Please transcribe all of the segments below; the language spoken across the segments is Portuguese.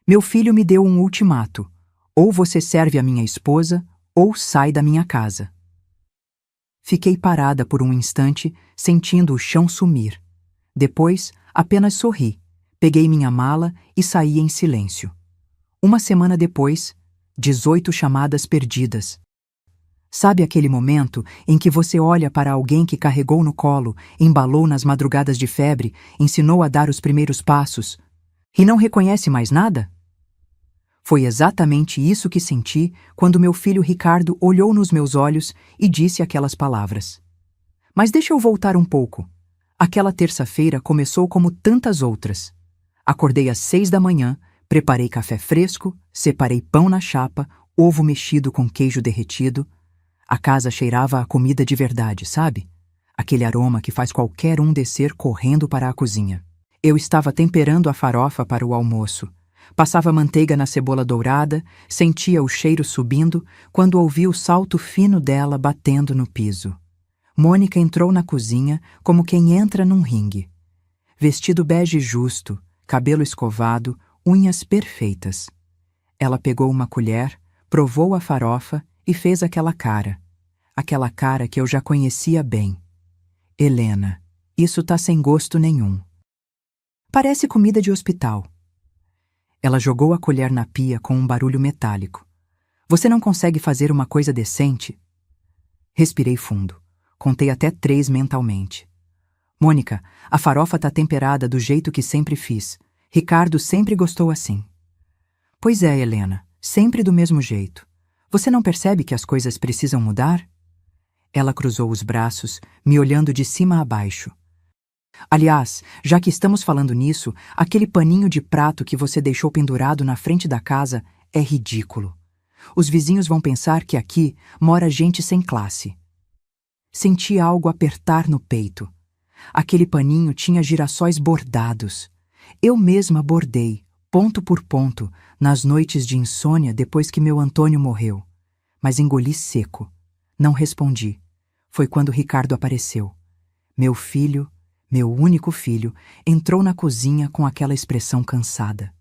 Meu filho me deu um ultimato: ou você serve a minha esposa, ou sai da minha casa. Fiquei parada por um instante, sentindo o chão sumir. Depois, apenas sorri, peguei minha mala e saí em silêncio. Uma semana depois, 18 chamadas perdidas. Sabe aquele momento em que você olha para alguém que carregou no colo, embalou nas madrugadas de febre, ensinou a dar os primeiros passos, e não reconhece mais nada? Foi exatamente isso que senti quando meu filho Ricardo olhou nos meus olhos e disse aquelas palavras. Mas deixa eu voltar um pouco. Aquela terça-feira começou como tantas outras. Acordei às 6 da manhã, preparei café fresco, separei pão na chapa, ovo mexido com queijo derretido. A casa cheirava a comida de verdade, sabe? Aquele aroma que faz qualquer um descer correndo para a cozinha. Eu estava temperando a farofa para o almoço. Passava manteiga na cebola dourada, sentia o cheiro subindo quando ouvi o salto fino dela batendo no piso. Mônica entrou na cozinha como quem entra num ringue. Vestido bege justo, cabelo escovado, unhas perfeitas. Ela pegou uma colher, provou a farofa e fez aquela cara que eu já conhecia bem. Helena, isso tá sem gosto nenhum. Parece comida de hospital. Ela jogou a colher na pia com um barulho metálico. Você não consegue fazer uma coisa decente? Respirei fundo. Contei até 3 mentalmente. Mônica, a farofa tá temperada do jeito que sempre fiz. Ricardo sempre gostou assim. Pois é, Helena, sempre do mesmo jeito. Você não percebe que as coisas precisam mudar? Ela cruzou os braços, me olhando de cima a baixo. Aliás, já que estamos falando nisso, aquele paninho de prato que você deixou pendurado na frente da casa é ridículo. Os vizinhos vão pensar que aqui mora gente sem classe. Senti algo apertar no peito. Aquele paninho tinha girassóis bordados. Eu mesma bordei, ponto por ponto, nas noites de insônia depois que meu Antônio morreu. Mas engoli seco. Não respondi. Foi quando Ricardo apareceu. Meu filho, meu único filho, entrou na cozinha com aquela expressão cansada.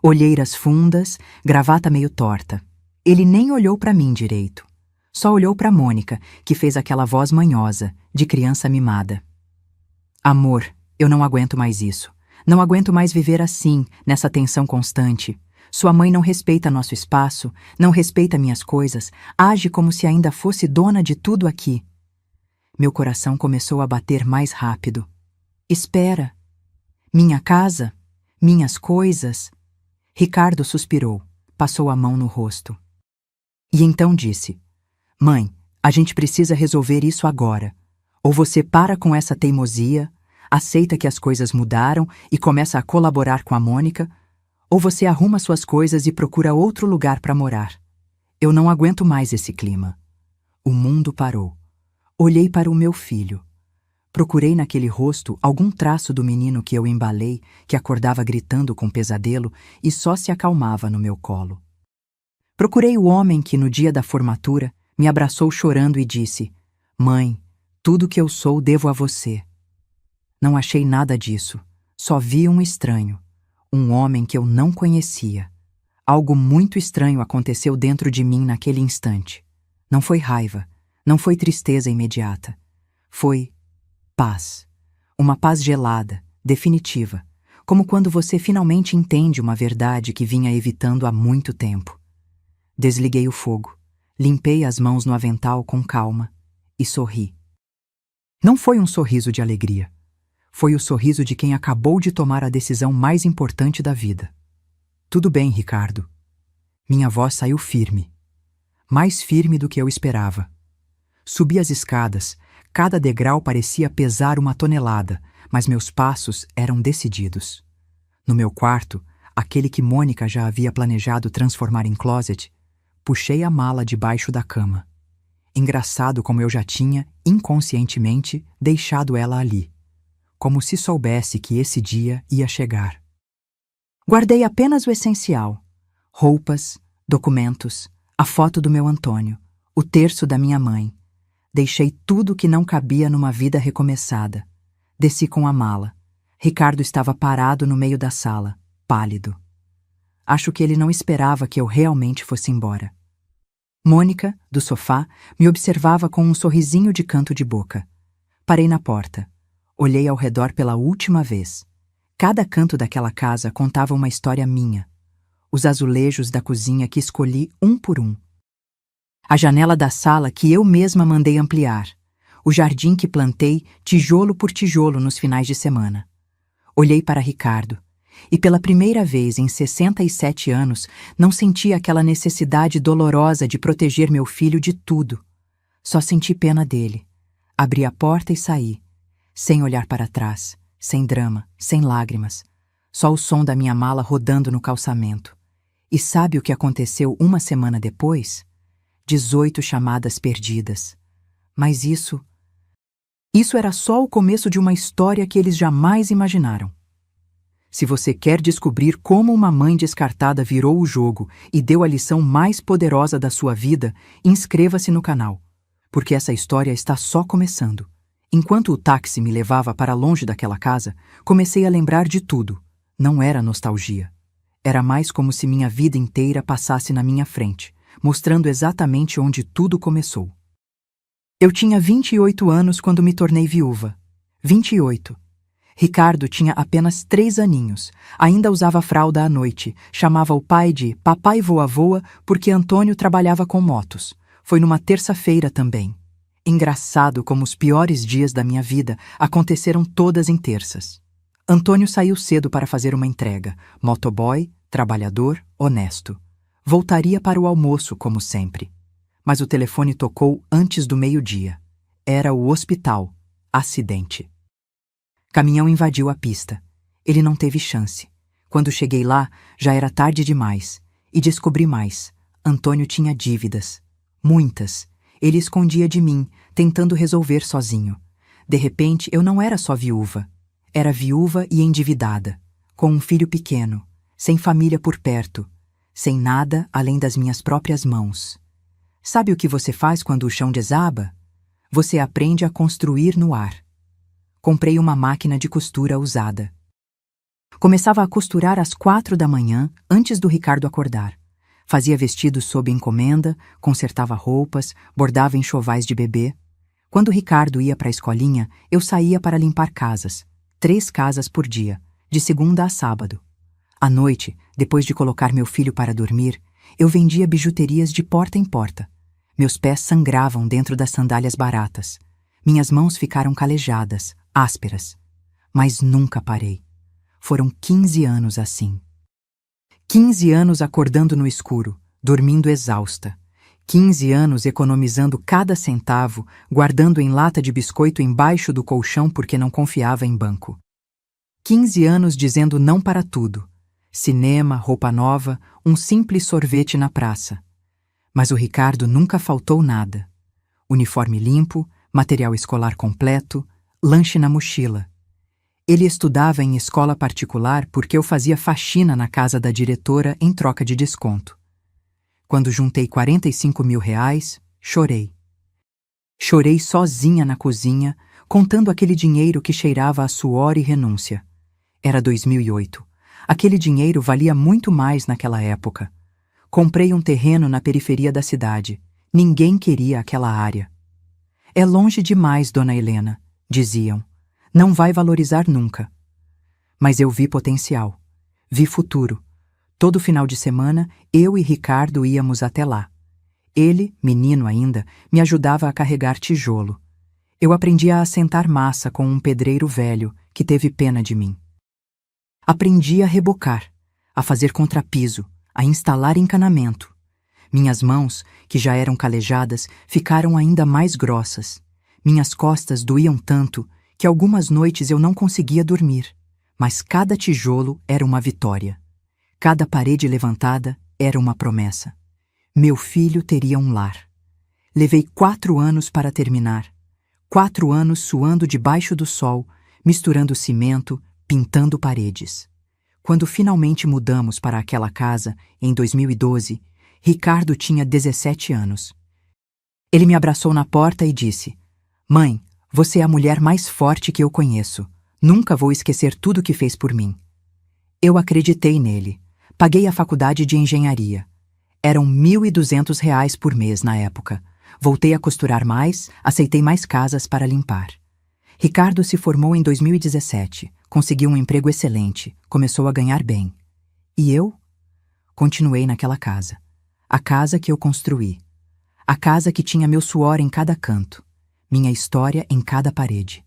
Olheiras fundas, gravata meio torta. Ele nem olhou para mim direito. Só olhou para Mônica, que fez aquela voz manhosa, de criança mimada. Amor, eu não aguento mais isso. Não aguento mais viver assim, nessa tensão constante. Sua mãe não respeita nosso espaço, não respeita minhas coisas, age como se ainda fosse dona de tudo aqui. Meu coração começou a bater mais rápido. Espera. Minha casa? Minhas coisas? Ricardo suspirou, passou a mão no rosto. E então disse: Mãe, a gente precisa resolver isso agora. Ou você para com essa teimosia, aceita que as coisas mudaram e começa a colaborar com a Mônica, ou você arruma suas coisas e procura outro lugar para morar. Eu não aguento mais esse clima. O mundo parou. Olhei para o meu filho. Procurei naquele rosto algum traço do menino que eu embalei, que acordava gritando com pesadelo e só se acalmava no meu colo. Procurei o homem que, no dia da formatura, me abraçou chorando e disse: Mãe, tudo que eu sou devo a você. Não achei nada disso. Só vi um estranho. Um homem que eu não conhecia. Algo muito estranho aconteceu dentro de mim naquele instante. Não foi raiva. Não foi tristeza imediata. Foi paz. Uma paz gelada, definitiva. Como quando você finalmente entende uma verdade que vinha evitando há muito tempo. Desliguei o fogo. Limpei as mãos no avental com calma e sorri. Não foi um sorriso de alegria. Foi o sorriso de quem acabou de tomar a decisão mais importante da vida. Tudo bem, Ricardo. Minha voz saiu firme. Mais firme do que eu esperava. Subi as escadas. Cada degrau parecia pesar 1 tonelada, mas meus passos eram decididos. No meu quarto, aquele que Mônica já havia planejado transformar em closet, puxei a mala debaixo da cama. Engraçado como eu já tinha, inconscientemente, deixado ela ali. Como se soubesse que esse dia ia chegar. Guardei apenas o essencial: roupas, documentos, a foto do meu Antônio, o terço da minha mãe. Deixei tudo que não cabia numa vida recomeçada. Desci com a mala. Ricardo estava parado no meio da sala, pálido. Acho que ele não esperava que eu realmente fosse embora. Mônica, do sofá, me observava com um sorrisinho de canto de boca. Parei na porta. Olhei ao redor pela última vez. Cada canto daquela casa contava uma história minha. Os azulejos da cozinha que escolhi um por um. A janela da sala que eu mesma mandei ampliar. O jardim que plantei tijolo por tijolo nos finais de semana. Olhei para Ricardo. E pela primeira vez em 67 anos, não senti aquela necessidade dolorosa de proteger meu filho de tudo. Só senti pena dele. Abri a porta e saí, sem olhar para trás, sem drama, sem lágrimas. Só o som da minha mala rodando no calçamento. E sabe o que aconteceu uma semana depois? 18 chamadas perdidas. Mas isso era só o começo de uma história que eles jamais imaginaram. Se você quer descobrir como uma mãe descartada virou o jogo e deu a lição mais poderosa da sua vida, inscreva-se no canal, porque essa história está só começando. Enquanto o táxi me levava para longe daquela casa, comecei a lembrar de tudo. Não era nostalgia. Era mais como se minha vida inteira passasse na minha frente, mostrando exatamente onde tudo começou. Eu tinha 28 anos quando me tornei viúva. 28. Ricardo tinha apenas 3 aninhos, ainda usava fralda à noite, chamava o pai de papai voa-voa porque Antônio trabalhava com motos. Foi numa terça-feira também. Engraçado como os piores dias da minha vida aconteceram todas em terças. Antônio saiu cedo para fazer uma entrega, motoboy, trabalhador, honesto. Voltaria para o almoço, como sempre. Mas o telefone tocou antes do meio-dia. Era o hospital. Acidente. Caminhão invadiu a pista. Ele não teve chance. Quando cheguei lá, já era tarde demais. E descobri mais. Antônio tinha dívidas. Muitas. Ele escondia de mim, tentando resolver sozinho. De repente, eu não era só viúva. Era viúva e endividada, com um filho pequeno, sem família por perto, sem nada além das minhas próprias mãos. Sabe o que você faz quando o chão desaba? Você aprende a construir no ar. Comprei uma máquina de costura usada. Começava a costurar às 4 da manhã, antes do Ricardo acordar. Fazia vestidos sob encomenda, consertava roupas, bordava enxovais de bebê. Quando o Ricardo ia para a escolinha, eu saía para limpar casas. 3 casas por dia, de segunda a sábado. À noite, depois de colocar meu filho para dormir, eu vendia bijuterias de porta em porta. Meus pés sangravam dentro das sandálias baratas. Minhas mãos ficaram calejadas, ásperas. Mas nunca parei. Foram 15 anos assim. 15 anos acordando no escuro, dormindo exausta. 15 anos economizando cada centavo, guardando em lata de biscoito embaixo do colchão porque não confiava em banco. 15 anos dizendo não para tudo. Cinema, roupa nova, um simples sorvete na praça. Mas o Ricardo nunca faltou nada. Uniforme limpo, material escolar completo, lanche na mochila. Ele estudava em escola particular porque eu fazia faxina na casa da diretora em troca de desconto. Quando juntei R$ 45.000, chorei. Chorei sozinha na cozinha, contando aquele dinheiro que cheirava a suor e renúncia. Era 2008. Aquele dinheiro valia muito mais naquela época. Comprei um terreno na periferia da cidade. Ninguém queria aquela área. É longe demais, dona Helena, diziam. Não vai valorizar nunca. Mas eu vi potencial. Vi futuro. Todo final de semana, eu e Ricardo íamos até lá. Ele, menino ainda, me ajudava a carregar tijolo. Eu aprendi a assentar massa com um pedreiro velho que teve pena de mim. Aprendi a rebocar, a fazer contrapiso, a instalar encanamento. Minhas mãos, que já eram calejadas, ficaram ainda mais grossas. Minhas costas doíam tanto que algumas noites eu não conseguia dormir. Mas cada tijolo era uma vitória. Cada parede levantada era uma promessa. Meu filho teria um lar. Levei 4 anos para terminar. 4 anos suando debaixo do sol, misturando cimento, pintando paredes. Quando finalmente mudamos para aquela casa, em 2012, Ricardo tinha 17 anos. Ele me abraçou na porta e disse: "Mãe, você é a mulher mais forte que eu conheço. Nunca vou esquecer tudo que fez por mim." Eu acreditei nele, Paguei a faculdade de engenharia. Eram R$ 1.200 por mês na época. Voltei a costurar mais, aceitei mais casas para limpar. Ricardo se formou em 2017, conseguiu um emprego excelente, começou a ganhar bem. E eu? Continuei naquela casa. A casa que eu construí. A casa que tinha meu suor em cada canto, minha história em cada parede.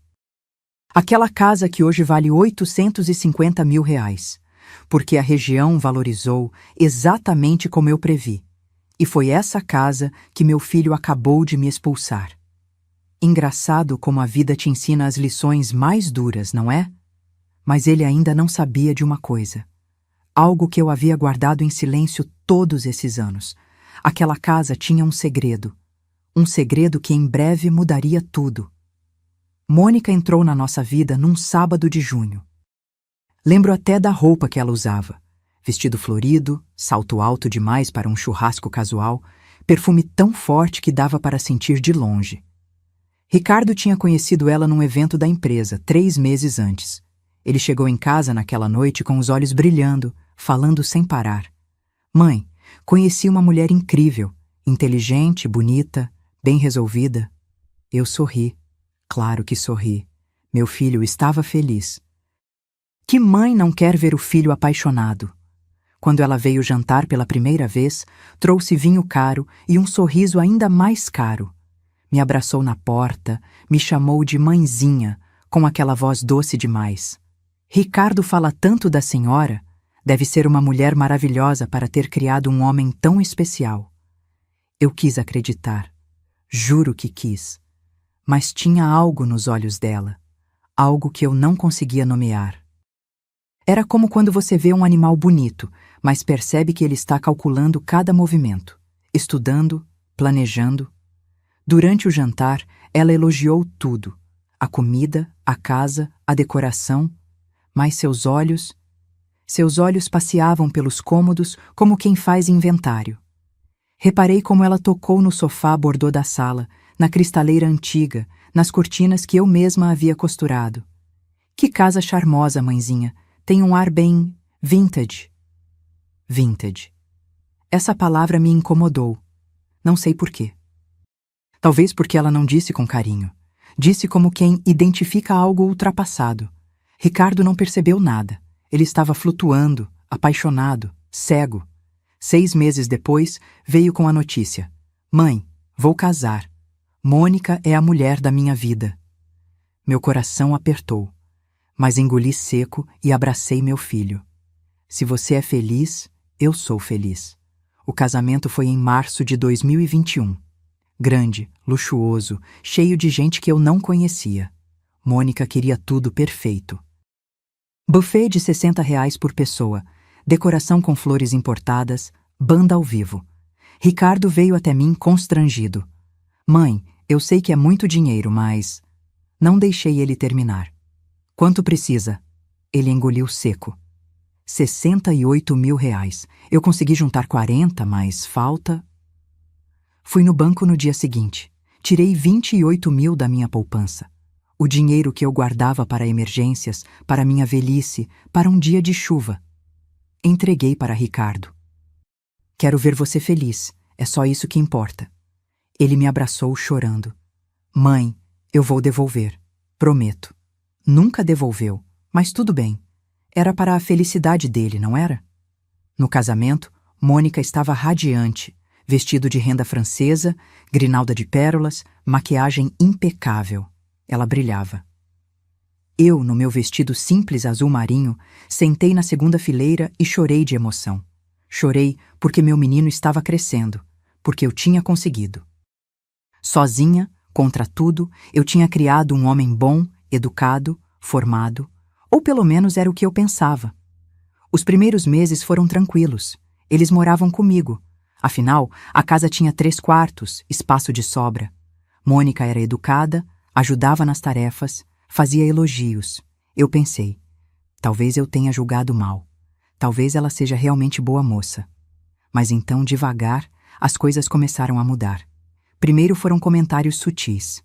Aquela casa que hoje vale R$ 850 mil, porque a região valorizou exatamente como eu previ. E foi essa casa que meu filho acabou de me expulsar. Engraçado como a vida te ensina as lições mais duras, não é? Mas ele ainda não sabia de uma coisa. Algo que eu havia guardado em silêncio todos esses anos. Aquela casa tinha um segredo. Um segredo que em breve mudaria tudo. Mônica entrou na nossa vida num sábado de junho. Lembro até da roupa que ela usava. Vestido florido, salto alto demais para um churrasco casual, perfume tão forte que dava para sentir de longe. Ricardo tinha conhecido ela num evento da empresa, 3 meses antes. Ele chegou em casa naquela noite com os olhos brilhando, falando sem parar. Mãe, conheci uma mulher incrível, inteligente, bonita, bem resolvida. Eu sorri. Claro que sorri. Meu filho estava feliz. Que mãe não quer ver o filho apaixonado? Quando ela veio jantar pela primeira vez, trouxe vinho caro e um sorriso ainda mais caro. Me abraçou na porta, me chamou de mãezinha, com aquela voz doce demais. Ricardo fala tanto da senhora, deve ser uma mulher maravilhosa para ter criado um homem tão especial. Eu quis acreditar, juro que quis, mas tinha algo nos olhos dela, algo que eu não conseguia nomear. Era como quando você vê um animal bonito, mas percebe que ele está calculando cada movimento, estudando, planejando. Durante o jantar, ela elogiou tudo, a comida, a casa, a decoração, mas seus olhos passeavam pelos cômodos como quem faz inventário. Reparei como ela tocou no sofá bordô da sala, na cristaleira antiga, nas cortinas que eu mesma havia costurado. Que casa charmosa, mãezinha, tem um ar bem vintage. Vintage. Essa palavra me incomodou. Não sei por quê. Talvez porque ela não disse com carinho. Disse como quem identifica algo ultrapassado. Ricardo não percebeu nada. Ele estava flutuando, apaixonado, cego. 6 meses depois, veio com a notícia. Mãe, vou casar. Mônica é a mulher da minha vida. Meu coração apertou, mas engoli seco e abracei meu filho. Se você é feliz, eu sou feliz. O casamento foi em março de 2021. Grande, luxuoso, cheio de gente que eu não conhecia. Mônica queria tudo perfeito. Buffet de R$ 60 por pessoa, decoração com flores importadas, banda ao vivo. Ricardo veio até mim constrangido. Mãe, eu sei que é muito dinheiro, mas... Não deixei ele terminar. Quanto precisa? Ele engoliu seco. R$ 68 mil. Eu consegui juntar 40, mas falta... Fui no banco no dia seguinte. Tirei 28 mil da minha poupança. O dinheiro que eu guardava para emergências, para minha velhice, para um dia de chuva. Entreguei para Ricardo. Quero ver você feliz. É só isso que importa. Ele me abraçou chorando. Mãe, eu vou devolver. Prometo. Nunca devolveu, mas tudo bem. Era para a felicidade dele, não era? No casamento, Mônica estava radiante, vestido de renda francesa, grinalda de pérolas, maquiagem impecável. Ela brilhava. Eu, no meu vestido simples azul marinho, sentei na segunda fileira e chorei de emoção. Chorei porque meu menino estava crescendo, porque eu tinha conseguido. Sozinha, contra tudo, eu tinha criado um homem bom, educado, formado, ou pelo menos era o que eu pensava. Os primeiros meses foram tranquilos. Eles moravam comigo. Afinal, a casa tinha 3 quartos, espaço de sobra. Mônica era educada, ajudava nas tarefas, fazia elogios. Eu pensei, talvez eu tenha julgado mal. Talvez ela seja realmente boa moça. Mas então, devagar, as coisas começaram a mudar. Primeiro foram comentários sutis.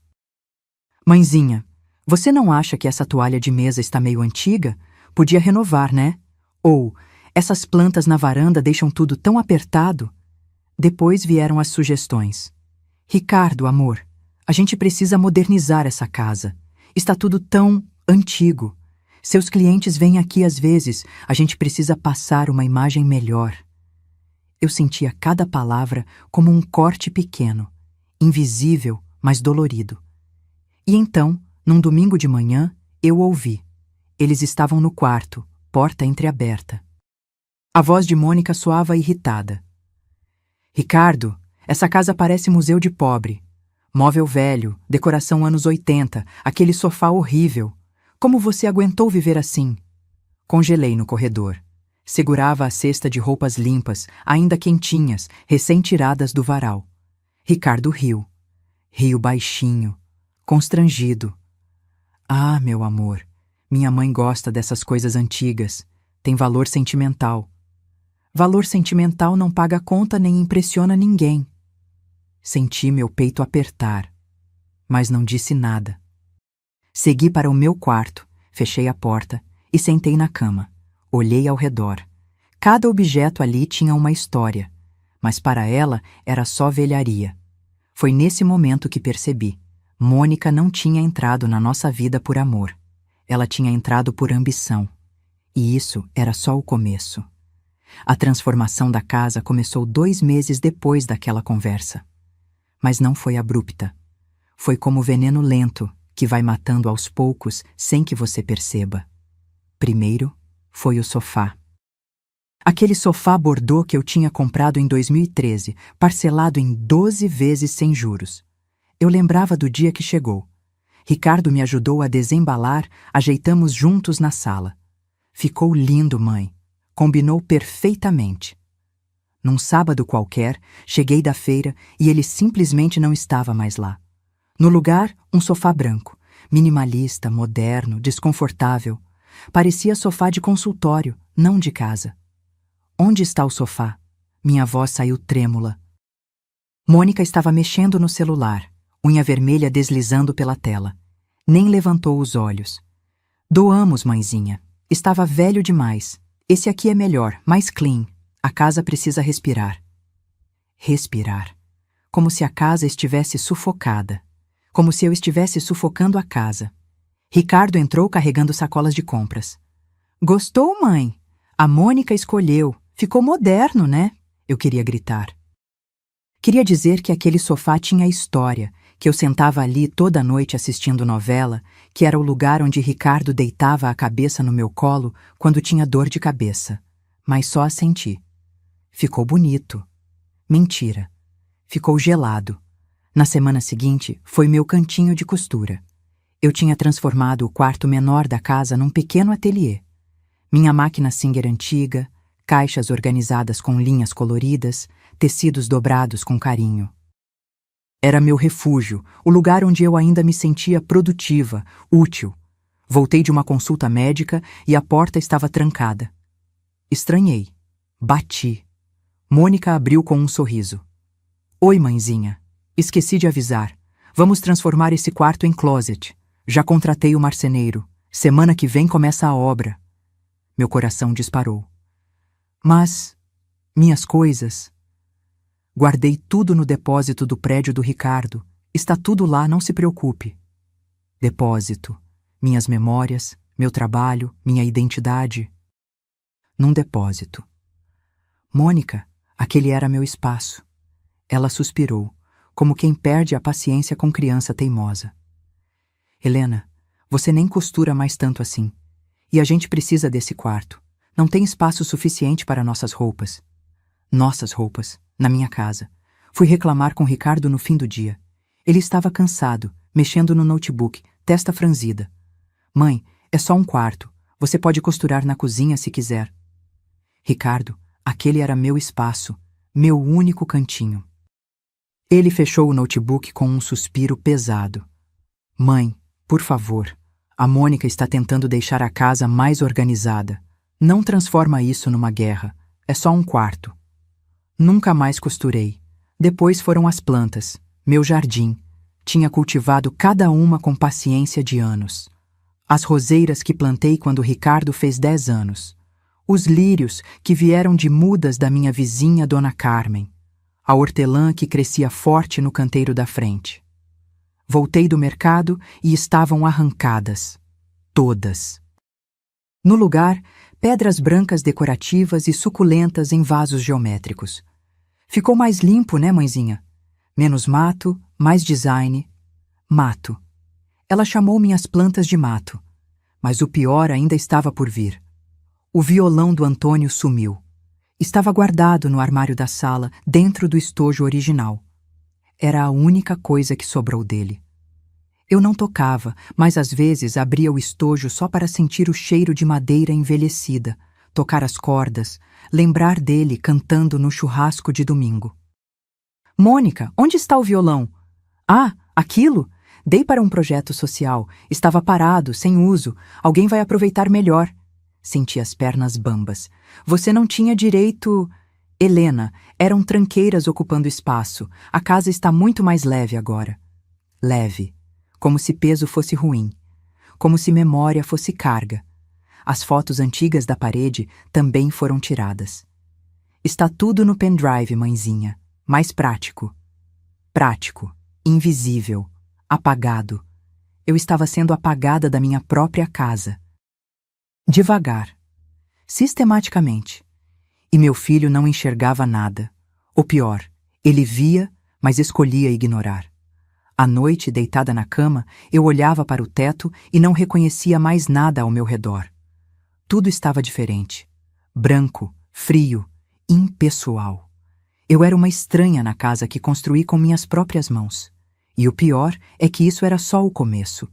Mãezinha, você não acha que essa toalha de mesa está meio antiga? Podia renovar, né? Ou, Essas plantas na varanda deixam tudo tão apertado. Depois vieram as sugestões. Ricardo, amor, a gente precisa modernizar essa casa. Está tudo tão antigo. Seus clientes vêm aqui às vezes. A gente precisa passar uma imagem melhor. Eu sentia cada palavra como um corte pequeno, invisível, mas dolorido. E então, num domingo de manhã, eu ouvi. Eles estavam no quarto, porta entreaberta. A voz de Mônica soava irritada. Ricardo, essa casa parece museu de pobre. Móvel velho, decoração anos 80, aquele sofá horrível. Como você aguentou viver assim? Congelei no corredor. Segurava a cesta de roupas limpas, ainda quentinhas, recém-tiradas do varal. Ricardo riu. Riu baixinho, constrangido. Ah, meu amor, minha mãe gosta dessas coisas antigas. Tem valor sentimental. Valor sentimental não paga conta nem impressiona ninguém. Senti meu peito apertar, mas não disse nada. Segui para o meu quarto, fechei a porta e sentei na cama. Olhei ao redor. Cada objeto ali tinha uma história, mas para ela era só velharia. Foi nesse momento que percebi. Mônica não tinha entrado na nossa vida por amor. Ela tinha entrado por ambição. E isso era só o começo. A transformação da casa começou 2 meses depois daquela conversa. Mas não foi abrupta. Foi como veneno lento que vai matando aos poucos sem que você perceba. Primeiro foi o sofá. Aquele sofá bordô que eu tinha comprado em 2013, parcelado em 12 vezes sem juros. Eu lembrava do dia que chegou. Ricardo me ajudou a desembalar, ajeitamos juntos na sala. Ficou lindo, mãe. Combinou perfeitamente. Num sábado qualquer, cheguei da feira e ele simplesmente não estava mais lá. No lugar, um sofá branco, minimalista, moderno, desconfortável. Parecia sofá de consultório, não de casa. Onde está o sofá? Minha voz saiu trêmula. Mônica estava mexendo no celular, unha vermelha deslizando pela tela. Nem levantou os olhos. Doamos, mãezinha. Estava velho demais. Esse aqui é melhor, mais clean. A casa precisa respirar. Respirar. Como se a casa estivesse sufocada. Como se eu estivesse sufocando a casa. Ricardo entrou carregando sacolas de compras. Gostou, mãe? A Mônica escolheu. Ficou moderno, né? Eu queria gritar. Queria dizer que aquele sofá tinha história, que eu sentava ali toda noite assistindo novela, que era o lugar onde Ricardo deitava a cabeça no meu colo quando tinha dor de cabeça. Mas só assenti. Ficou bonito. Mentira. Ficou gelado. Na semana seguinte, foi meu cantinho de costura. Eu tinha transformado o quarto menor da casa num pequeno ateliê. Minha máquina Singer antiga, caixas organizadas com linhas coloridas, tecidos dobrados com carinho. Era meu refúgio, o lugar onde eu ainda me sentia produtiva, útil. Voltei de uma consulta médica e a porta estava trancada. Estranhei. Bati. Mônica abriu com um sorriso. Oi, mãezinha. Esqueci de avisar. Vamos transformar esse quarto em closet. Já contratei o marceneiro. Semana que vem começa a obra. Meu coração disparou. Mas minhas coisas... Guardei tudo no depósito do prédio do Ricardo. Está tudo lá, não se preocupe. Depósito. Minhas memórias, meu trabalho, minha identidade. Num depósito. Mônica, aquele era meu espaço. Ela suspirou, como quem perde a paciência com criança teimosa. Helena, você nem costura mais tanto assim. E a gente precisa desse quarto. Não tem espaço suficiente para nossas roupas. Nossas roupas, na minha casa. Fui reclamar com Ricardo no fim do dia. Ele estava cansado, mexendo no notebook, testa franzida. Mãe, é só um quarto. Você pode costurar na cozinha se quiser. Ricardo, aquele era meu espaço, meu único cantinho. Ele fechou o notebook com um suspiro pesado. Mãe, por favor, a Mônica está tentando deixar a casa mais organizada. Não transforma isso numa guerra. É só um quarto. Nunca mais costurei. Depois foram as plantas, meu jardim. Tinha cultivado cada uma com paciência de anos. As roseiras que plantei quando Ricardo fez 10 anos. os lírios que vieram de mudas da minha vizinha Dona Carmen, a hortelã que crescia forte no canteiro da frente. Voltei do mercado e estavam arrancadas. Todas. No lugar, pedras brancas decorativas e suculentas em vasos geométricos. Ficou mais limpo, né, mãezinha? Menos mato, mais design. Mato. Ela chamou minhas plantas de mato. Mas o pior ainda estava por vir. O violão do Antônio sumiu. Estava guardado no armário da sala, dentro do estojo original. Era a única coisa que sobrou dele. Eu não tocava, mas às vezes abria o estojo só para sentir o cheiro de madeira envelhecida, tocar as cordas, lembrar dele cantando no churrasco de domingo. Mônica, onde está o violão? Ah, aquilo? Dei para um projeto social. Estava parado, sem uso. Alguém vai aproveitar melhor. Senti as pernas bambas. Você não tinha direito... Helena, eram tranqueiras ocupando espaço. A casa está muito mais leve agora. Leve. Como se peso fosse ruim. Como se memória fosse carga. As fotos antigas da parede também foram tiradas. Está tudo no pendrive, mãezinha. Mais prático. Prático. Invisível. Apagado. Eu estava sendo apagada da minha própria casa. Devagar. Sistematicamente. E meu filho não enxergava nada. Ou pior, ele via, mas escolhia ignorar. À noite, deitada na cama, eu olhava para o teto e não reconhecia mais nada ao meu redor. Tudo estava diferente. Branco, frio, impessoal. Eu era uma estranha na casa que construí com minhas próprias mãos. E o pior é que isso era só o começo.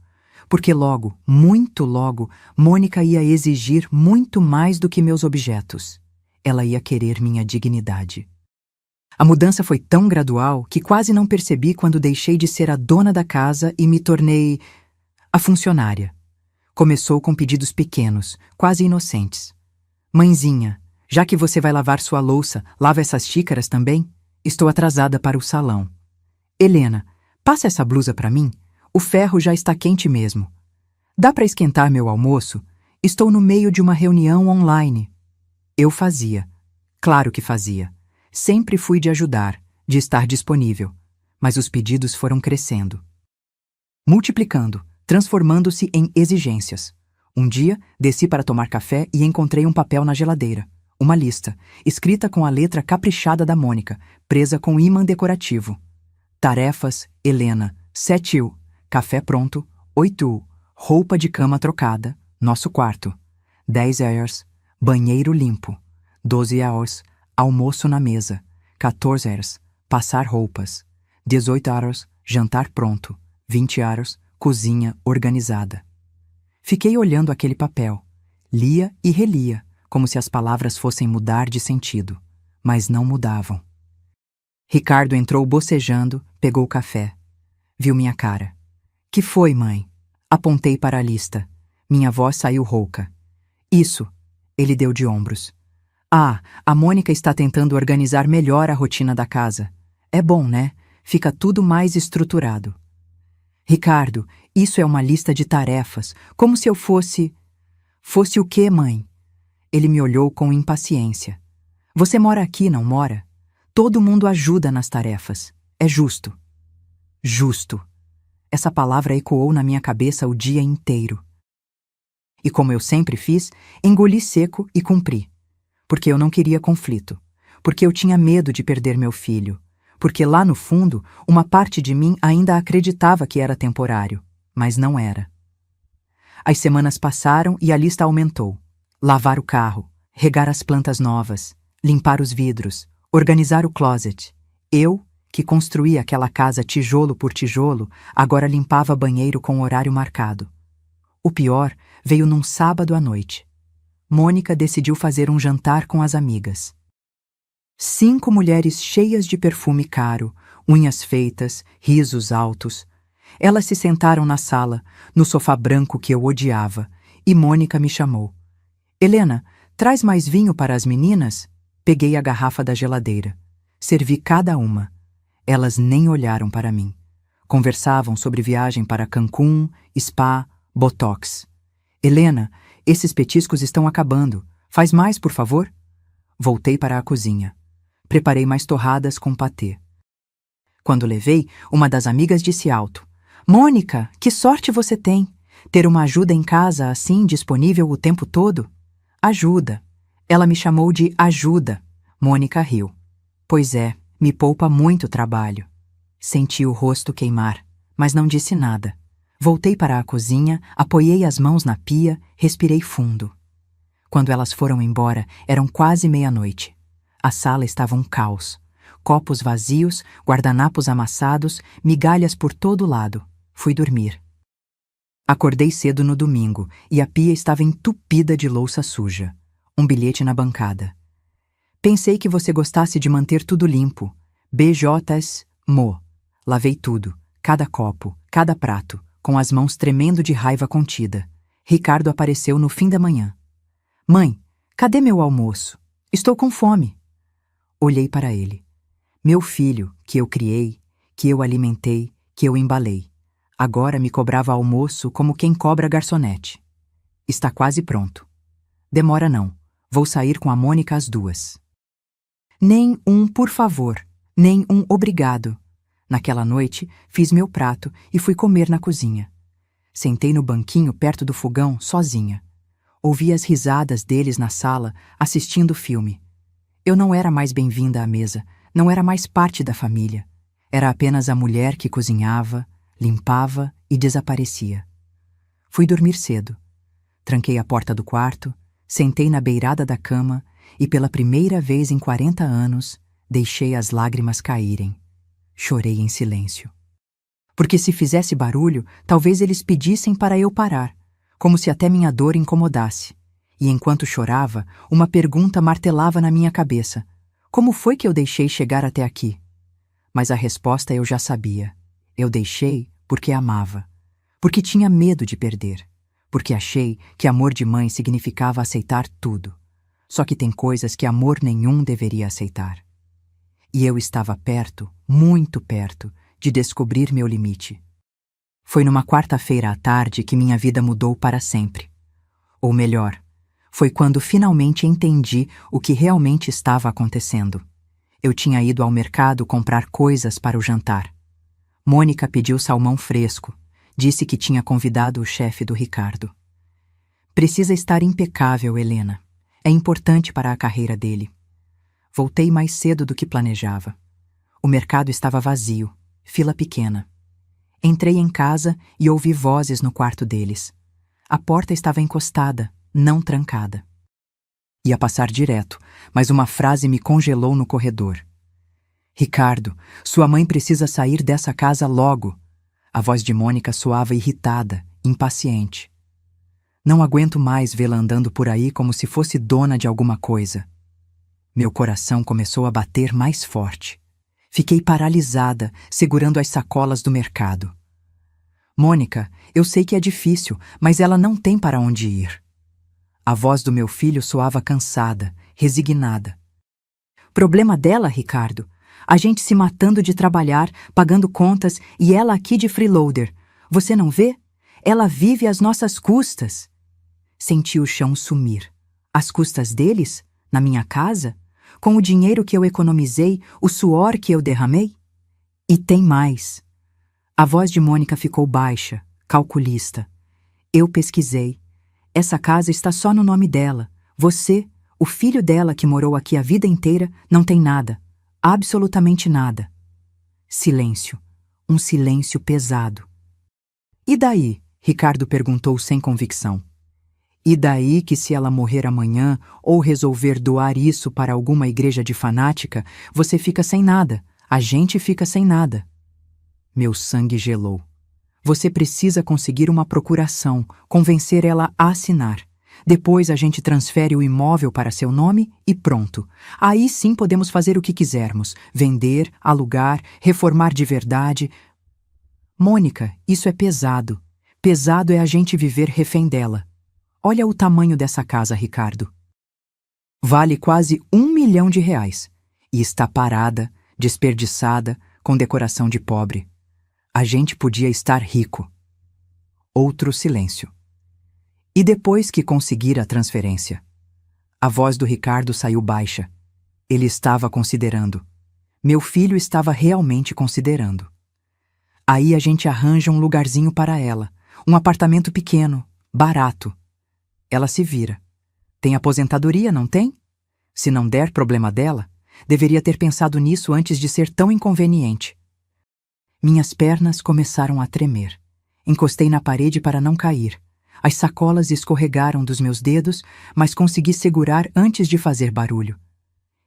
Porque logo, muito logo, Mônica ia exigir muito mais do que meus objetos. Ela ia querer minha dignidade. A mudança foi tão gradual que quase não percebi quando deixei de ser a dona da casa e me tornei a funcionária. Começou com pedidos pequenos, quase inocentes. Mãezinha, já que você vai lavar sua louça, lava essas xícaras também? Estou atrasada para o salão. Helena, passa essa blusa para mim? O ferro já está quente mesmo. Dá para esquentar meu almoço? Estou no meio de uma reunião online. Eu fazia. Claro que fazia. Sempre fui de ajudar, de estar disponível. Mas os pedidos foram crescendo. Multiplicando, transformando-se em exigências. Um dia, desci para tomar café e encontrei um papel na geladeira. Uma lista, escrita com a letra caprichada da Mônica, presa com ímã decorativo. Tarefas, Helena, 7U, café pronto, 8U, roupa de cama trocada, nosso quarto. 10 horas, banheiro limpo. 12 horas, almoço na mesa. 14 horas, passar roupas. 18 horas, jantar pronto. 20 horas, cozinha organizada. Fiquei olhando aquele papel. Lia e relia, como se as palavras fossem mudar de sentido. Mas não mudavam. Ricardo entrou bocejando, pegou o café. Viu minha cara. Que foi, mãe? Apontei para a lista. Minha voz saiu rouca. Isso. Ele deu de ombros. Ah, a Mônica está tentando organizar melhor a rotina da casa. É bom, né? Fica tudo mais estruturado. Ricardo, isso é uma lista de tarefas, como se eu fosse... Fosse o quê, mãe? Ele me olhou com impaciência. Você mora aqui, não mora? Todo mundo ajuda nas tarefas. É justo. Justo. Essa palavra ecoou na minha cabeça o dia inteiro. E como eu sempre fiz, engoli seco e cumpri. Porque eu não queria conflito. Porque eu tinha medo de perder meu filho. Porque lá no fundo, uma parte de mim ainda acreditava que era temporário. Mas não era. As semanas passaram e a lista aumentou. Lavar o carro, regar as plantas novas, limpar os vidros, organizar o closet. Eu, que construí aquela casa tijolo por tijolo, agora limpava banheiro com horário marcado. O pior veio num sábado à noite. Mônica decidiu fazer um jantar com as amigas. 5 mulheres cheias de perfume caro, unhas feitas, risos altos. Elas se sentaram na sala, no sofá branco que eu odiava, e Mônica me chamou. Helena, traz mais vinho para as meninas? Peguei a garrafa da geladeira. Servi cada uma. Elas nem olharam para mim. Conversavam sobre viagem para Cancún, spa, botox. Helena, esses petiscos estão acabando. Faz mais, por favor? Voltei para a cozinha. Preparei mais torradas com patê. Quando levei, uma das amigas disse alto: Mônica, que sorte você tem! Ter uma ajuda em casa assim disponível o tempo todo? Ajuda. Ela me chamou de ajuda. Mônica riu. Pois é, me poupa muito trabalho. Senti o rosto queimar, mas não disse nada. Voltei para a cozinha, apoiei as mãos na pia, respirei fundo. Quando elas foram embora, eram quase meia-noite. A sala estava um caos. Copos vazios, guardanapos amassados, migalhas por todo lado. Fui dormir. Acordei cedo no domingo e a pia estava entupida de louça suja. Um bilhete na bancada. Pensei que você gostasse de manter tudo limpo. BJs, Mo. Lavei tudo, cada copo, cada prato, com as mãos tremendo de raiva contida. Ricardo apareceu no fim da manhã. Mãe, cadê meu almoço? Estou com fome. Olhei para ele. Meu filho, que eu criei, que eu alimentei, que eu embalei. Agora me cobrava almoço como quem cobra garçonete. Está quase pronto. Demora não. Vou sair com a Mônica às 2. Nem um por favor, nem um obrigado. Naquela noite, fiz meu prato e fui comer na cozinha. Sentei no banquinho perto do fogão, sozinha. Ouvi as risadas deles na sala, assistindo o filme. Eu não era mais bem-vinda à mesa, não era mais parte da família. Era apenas a mulher que cozinhava, limpava e desaparecia. Fui dormir cedo. Tranquei a porta do quarto, sentei na beirada da cama e, pela primeira vez em 40 anos, deixei as lágrimas caírem. Chorei em silêncio. Porque se fizesse barulho, talvez eles pedissem para eu parar, como se até minha dor incomodasse. E enquanto chorava, uma pergunta martelava na minha cabeça. Como foi que eu deixei chegar até aqui? Mas a resposta eu já sabia. Eu deixei porque amava. Porque tinha medo de perder. Porque achei que amor de mãe significava aceitar tudo. Só que tem coisas que amor nenhum deveria aceitar. E eu estava perto, muito perto, de descobrir meu limite. Foi numa quarta-feira à tarde que minha vida mudou para sempre. Ou melhor, foi quando finalmente entendi o que realmente estava acontecendo. Eu tinha ido ao mercado comprar coisas para o jantar. Mônica pediu salmão fresco. Disse que tinha convidado o chefe do Ricardo. Precisa estar impecável, Helena. É importante para a carreira dele. Voltei mais cedo do que planejava. O mercado estava vazio, fila pequena. Entrei em casa e ouvi vozes no quarto deles. A porta estava encostada, não trancada. Ia passar direto, mas uma frase me congelou no corredor. Ricardo, sua mãe precisa sair dessa casa logo. A voz de Mônica soava irritada, impaciente. Não aguento mais vê-la andando por aí como se fosse dona de alguma coisa. Meu coração começou a bater mais forte. Fiquei paralisada, segurando as sacolas do mercado. Mônica, eu sei que é difícil, mas ela não tem para onde ir. A voz do meu filho soava cansada, resignada. Problema dela, Ricardo. A gente se matando de trabalhar, pagando contas e ela aqui de freeloader. Você não vê? Ela vive às nossas custas. Senti o chão sumir. Às custas deles? Na minha casa? Com o dinheiro que eu economizei, o suor que eu derramei? E tem mais. A voz de Mônica ficou baixa, calculista. Eu pesquisei. Essa casa está só no nome dela. Você, o filho dela que morou aqui a vida inteira, não tem nada. Absolutamente nada. Silêncio. Um silêncio pesado. E daí? Ricardo perguntou sem convicção. E daí que se ela morrer amanhã ou resolver doar isso para alguma igreja de fanática, você fica sem nada, a gente fica sem nada. Meu sangue gelou. Você precisa conseguir uma procuração, convencer ela a assinar. Depois a gente transfere o imóvel para seu nome e pronto. Aí sim podemos fazer o que quisermos, vender, alugar, reformar de verdade. Mônica, isso é pesado. Pesado é a gente viver refém dela. Olha o tamanho dessa casa, Ricardo. Vale quase R$1 milhão. E está parada, desperdiçada, com decoração de pobre. A gente podia estar rico. Outro silêncio. E depois que conseguir a transferência? A voz do Ricardo saiu baixa. Ele estava considerando. Meu filho estava realmente considerando. Aí a gente arranja um lugarzinho para ela, um apartamento pequeno, barato. Ela se vira. Tem aposentadoria, não tem? Se não der problema dela, deveria ter pensado nisso antes de ser tão inconveniente. Minhas pernas começaram a tremer. Encostei na parede para não cair. As sacolas escorregaram dos meus dedos, mas consegui segurar antes de fazer barulho.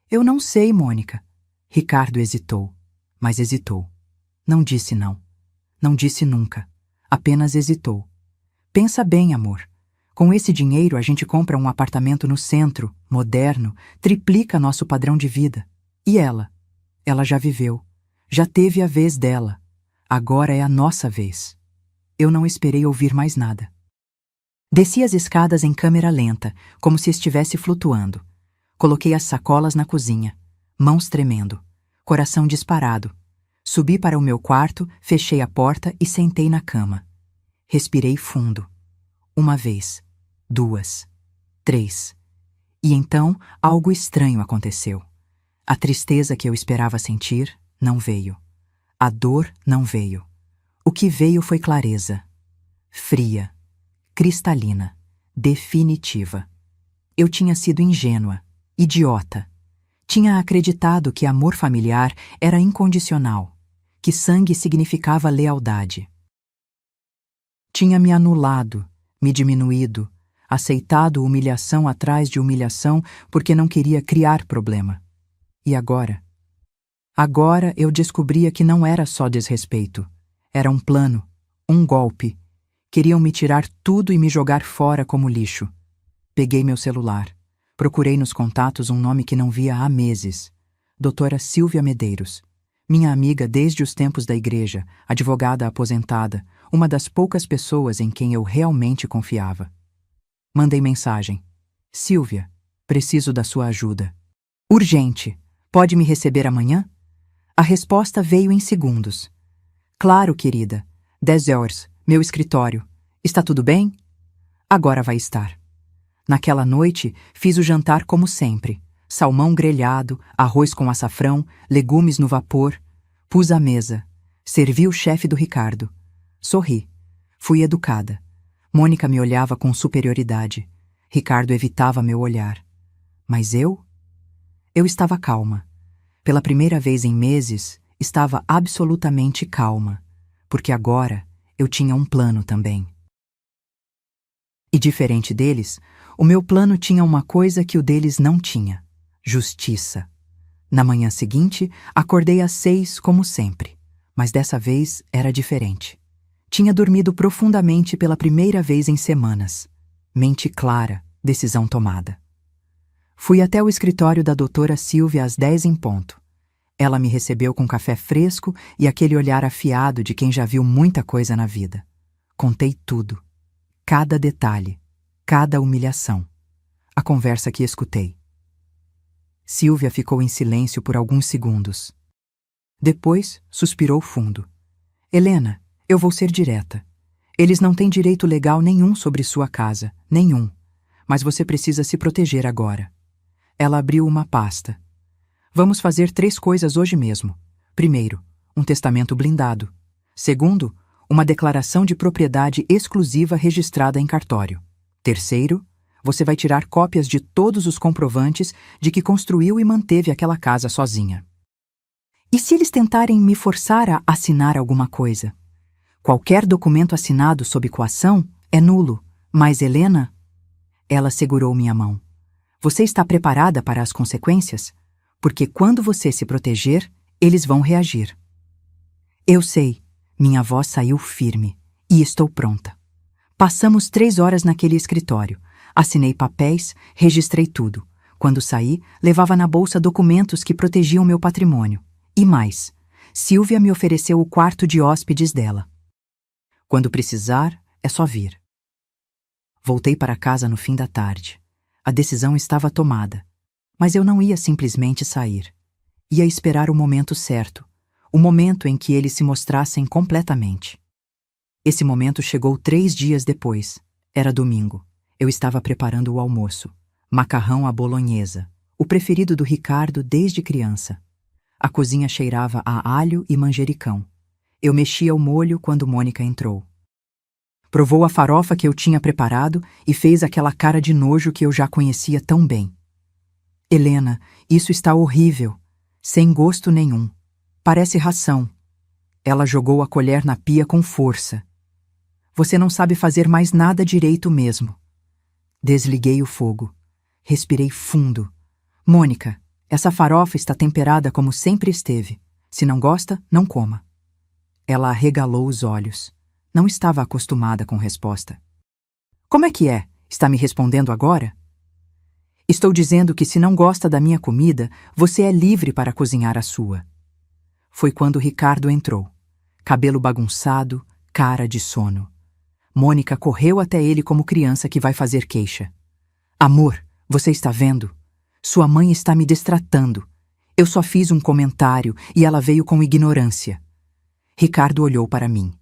Eu não sei, Mônica. Ricardo hesitou, mas hesitou. Não disse não. Não disse nunca. Apenas hesitou. Pensa bem, amor. Com esse dinheiro a gente compra um apartamento no centro, moderno, triplica nosso padrão de vida. E ela? Ela já viveu. Já teve a vez dela. Agora é a nossa vez. Eu não esperei ouvir mais nada. Desci as escadas em câmera lenta, como se estivesse flutuando. Coloquei as sacolas na cozinha, mãos tremendo, coração disparado. Subi para o meu quarto, fechei a porta e sentei na cama. Respirei fundo. 1 vez, 2, 3. E então algo estranho aconteceu. A tristeza que eu esperava sentir não veio. A dor não veio. O que veio foi clareza. Fria, cristalina, definitiva. Eu tinha sido ingênua, idiota. Tinha acreditado que amor familiar era incondicional, que sangue significava lealdade. Tinha me anulado, me diminuído, aceitado humilhação atrás de humilhação porque não queria criar problema. E agora? Agora eu descobria que não era só desrespeito. Era um plano, um golpe. Queriam me tirar tudo e me jogar fora como lixo. Peguei meu celular. Procurei nos contatos um nome que não via há meses. Doutora Silvia Medeiros. Minha amiga desde os tempos da igreja, advogada aposentada, uma das poucas pessoas em quem eu realmente confiava. Mandei mensagem. Silvia, preciso da sua ajuda. Urgente. Pode me receber amanhã? A resposta veio em segundos. Claro, querida. 10 horas. Meu escritório. Está tudo bem? Agora vai estar. Naquela noite, fiz o jantar como sempre. Salmão grelhado, arroz com açafrão, legumes no vapor. Pus à mesa. Servi o chefe do Ricardo. Sorri. Fui educada. Mônica me olhava com superioridade. Ricardo evitava meu olhar. Mas eu? Eu estava calma. Pela primeira vez em meses, estava absolutamente calma. Porque agora eu tinha um plano também. E diferente deles, o meu plano tinha uma coisa que o deles não tinha: justiça. Na manhã seguinte, acordei às 6 como sempre, mas dessa vez era diferente. Tinha dormido profundamente pela primeira vez em semanas. Mente clara, decisão tomada. Fui até o escritório da doutora Silvia às 10 em ponto. Ela me recebeu com café fresco e aquele olhar afiado de quem já viu muita coisa na vida. Contei tudo. Cada detalhe. Cada humilhação. A conversa que escutei. Silvia ficou em silêncio por alguns segundos. Depois, suspirou fundo. Helena, eu vou ser direta. Eles não têm direito legal nenhum sobre sua casa. Nenhum. Mas você precisa se proteger agora. Ela abriu uma pasta. Vamos fazer 3 coisas hoje mesmo. Primeiro, um testamento blindado. Segundo, uma declaração de propriedade exclusiva registrada em cartório. Terceiro, você vai tirar cópias de todos os comprovantes de que construiu e manteve aquela casa sozinha. E se eles tentarem me forçar a assinar alguma coisa? Qualquer documento assinado sob coação é nulo, mas Helena... Ela segurou minha mão. Você está preparada para as consequências? Porque quando você se proteger, eles vão reagir. Eu sei. Minha voz saiu firme. E estou pronta. Passamos 3 horas naquele escritório. Assinei papéis, registrei tudo. Quando saí, levava na bolsa documentos que protegiam meu patrimônio. E mais, Silvia me ofereceu o quarto de hóspedes dela. Quando precisar, é só vir. Voltei para casa no fim da tarde. A decisão estava tomada. Mas eu não ia simplesmente sair. Ia esperar o momento certo. O momento em que eles se mostrassem completamente. Esse momento chegou 3 dias depois. Era domingo. Eu estava preparando o almoço. Macarrão à bolonhesa, o preferido do Ricardo desde criança. A cozinha cheirava a alho e manjericão. Eu mexia o molho quando Mônica entrou. Provou a farofa que eu tinha preparado e fez aquela cara de nojo que eu já conhecia tão bem. Helena, isso está horrível. Sem gosto nenhum. Parece ração. Ela jogou a colher na pia com força. Você não sabe fazer mais nada direito mesmo. Desliguei o fogo. Respirei fundo. Mônica, essa farofa está temperada como sempre esteve. Se não gosta, não coma. Ela arregalou os olhos. Não estava acostumada com resposta. Como é que é? Está me respondendo agora? Estou dizendo que se não gosta da minha comida, você é livre para cozinhar a sua. Foi quando Ricardo entrou. Cabelo bagunçado, cara de sono. Mônica correu até ele como criança que vai fazer queixa. Amor, você está vendo? Sua mãe está me destratando. Eu só fiz um comentário e ela veio com ignorância. Ricardo olhou para mim.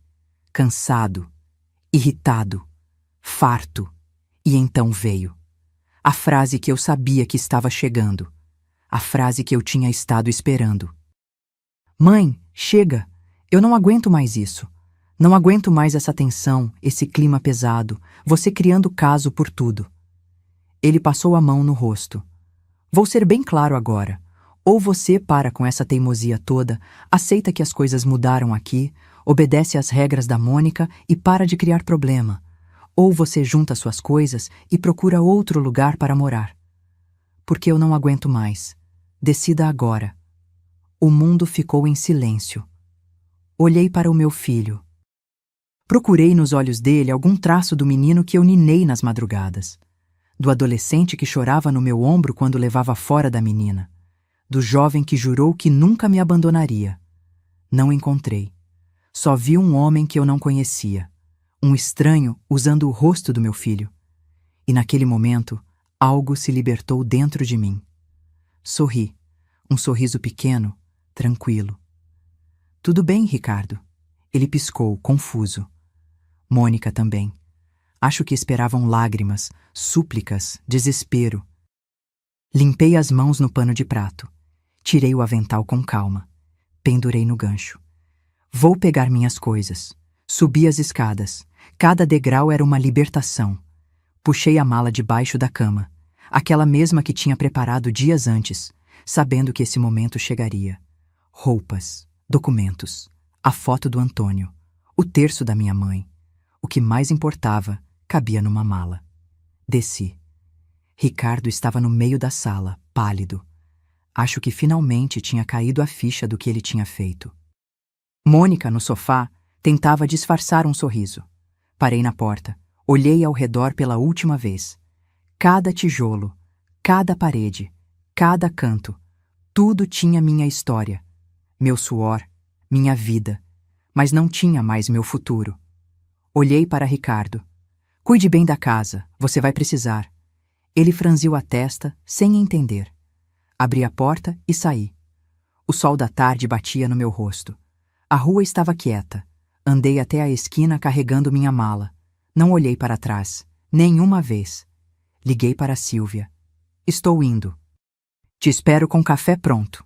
Cansado, irritado, farto, e então veio. A frase que eu sabia que estava chegando. A frase que eu tinha estado esperando. Mãe, chega! Eu não aguento mais isso. Não aguento mais essa tensão, esse clima pesado, você criando caso por tudo. Ele passou a mão no rosto. Vou ser bem claro agora. Ou você para com essa teimosia toda, aceita que as coisas mudaram aqui, obedece às regras da Mônica e para de criar problema. Ou você junta suas coisas e procura outro lugar para morar. Porque eu não aguento mais. Decida agora. O mundo ficou em silêncio. Olhei para o meu filho. Procurei nos olhos dele algum traço do menino que eu ninei nas madrugadas. Do adolescente que chorava no meu ombro quando levava fora da menina. Do jovem que jurou que nunca me abandonaria. Não encontrei. Só vi um homem que eu não conhecia. Um estranho usando o rosto do meu filho. E naquele momento, algo se libertou dentro de mim. Sorri. Um sorriso pequeno, tranquilo. Tudo bem, Ricardo? Ele piscou, confuso. Mônica também. Acho que esperavam lágrimas, súplicas, desespero. Limpei as mãos no pano de prato. Tirei o avental com calma. Pendurei no gancho. Vou pegar minhas coisas. Subi as escadas. Cada degrau era uma libertação. Puxei a mala debaixo da cama. Aquela mesma que tinha preparado dias antes, sabendo que esse momento chegaria. Roupas, documentos, a foto do Antônio, o terço da minha mãe. O que mais importava cabia numa mala. Desci. Ricardo estava no meio da sala, pálido. Acho que finalmente tinha caído a ficha do que ele tinha feito. Mônica, no sofá, tentava disfarçar um sorriso. Parei na porta, olhei ao redor pela última vez. Cada tijolo, cada parede, cada canto, tudo tinha minha história, meu suor, minha vida, mas não tinha mais meu futuro. Olhei para Ricardo. Cuide bem da casa, você vai precisar. Ele franziu a testa, sem entender. Abri a porta e saí. O sol da tarde batia no meu rosto. A rua estava quieta. Andei até a esquina carregando minha mala. Não olhei para trás, nenhuma vez. Liguei para Sílvia. Estou indo. Te espero com café pronto.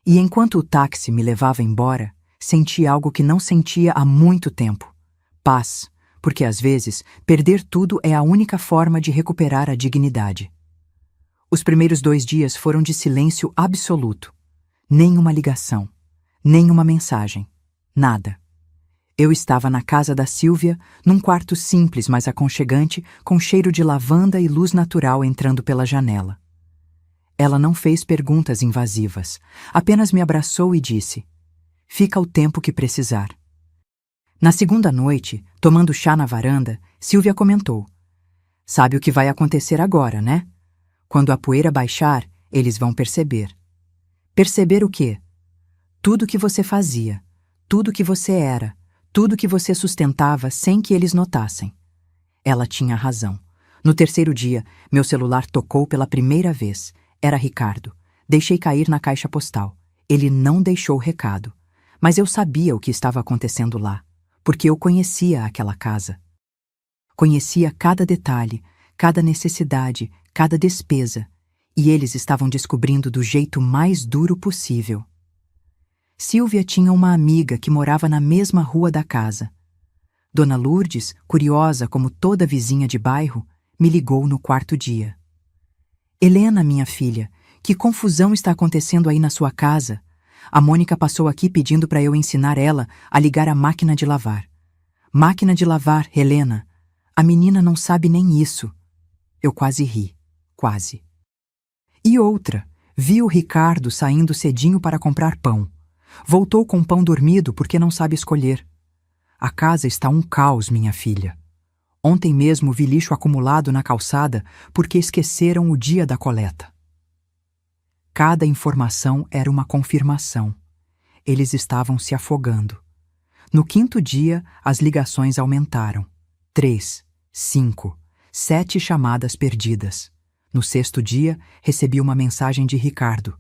E enquanto o táxi me levava embora, senti algo que não sentia há muito tempo. Paz, porque às vezes perder tudo é a única forma de recuperar a dignidade. Os primeiros 2 dias foram de silêncio absoluto. Nenhuma ligação, nenhuma mensagem, nada. Eu estava na casa da Sílvia, num quarto simples, mas aconchegante, com cheiro de lavanda e luz natural entrando pela janela. Ela não fez perguntas invasivas, apenas me abraçou e disse: "Fica o tempo que precisar." Na segunda noite, tomando chá na varanda, Sílvia comentou: "Sabe o que vai acontecer agora, né? Quando a poeira baixar, eles vão perceber." Perceber o quê? Tudo que você fazia, tudo que você era, tudo que você sustentava sem que eles notassem. Ela tinha razão. No terceiro dia, meu celular tocou pela primeira vez. Era Ricardo. Deixei cair na caixa postal. Ele não deixou recado. Mas eu sabia o que estava acontecendo lá, porque eu conhecia aquela casa. Conhecia cada detalhe, cada necessidade, cada despesa, e eles estavam descobrindo do jeito mais duro possível. Sílvia tinha uma amiga que morava na mesma rua da casa. Dona Lourdes, curiosa como toda vizinha de bairro, me ligou no quarto dia. Helena, minha filha, que confusão está acontecendo aí na sua casa? A Mônica passou aqui pedindo para eu ensinar ela a ligar a máquina de lavar. Máquina de lavar, Helena. A menina não sabe nem isso. Eu quase ri. Quase. E outra, vi o Ricardo saindo cedinho para comprar pão. Voltou com pão dormido porque não sabe escolher. A casa está um caos, minha filha. Ontem mesmo vi lixo acumulado na calçada porque esqueceram o dia da coleta. Cada informação era uma confirmação. Eles estavam se afogando. No quinto dia, as ligações aumentaram. 3, 5, 7 chamadas perdidas. No sexto dia, recebi uma mensagem de Ricardo.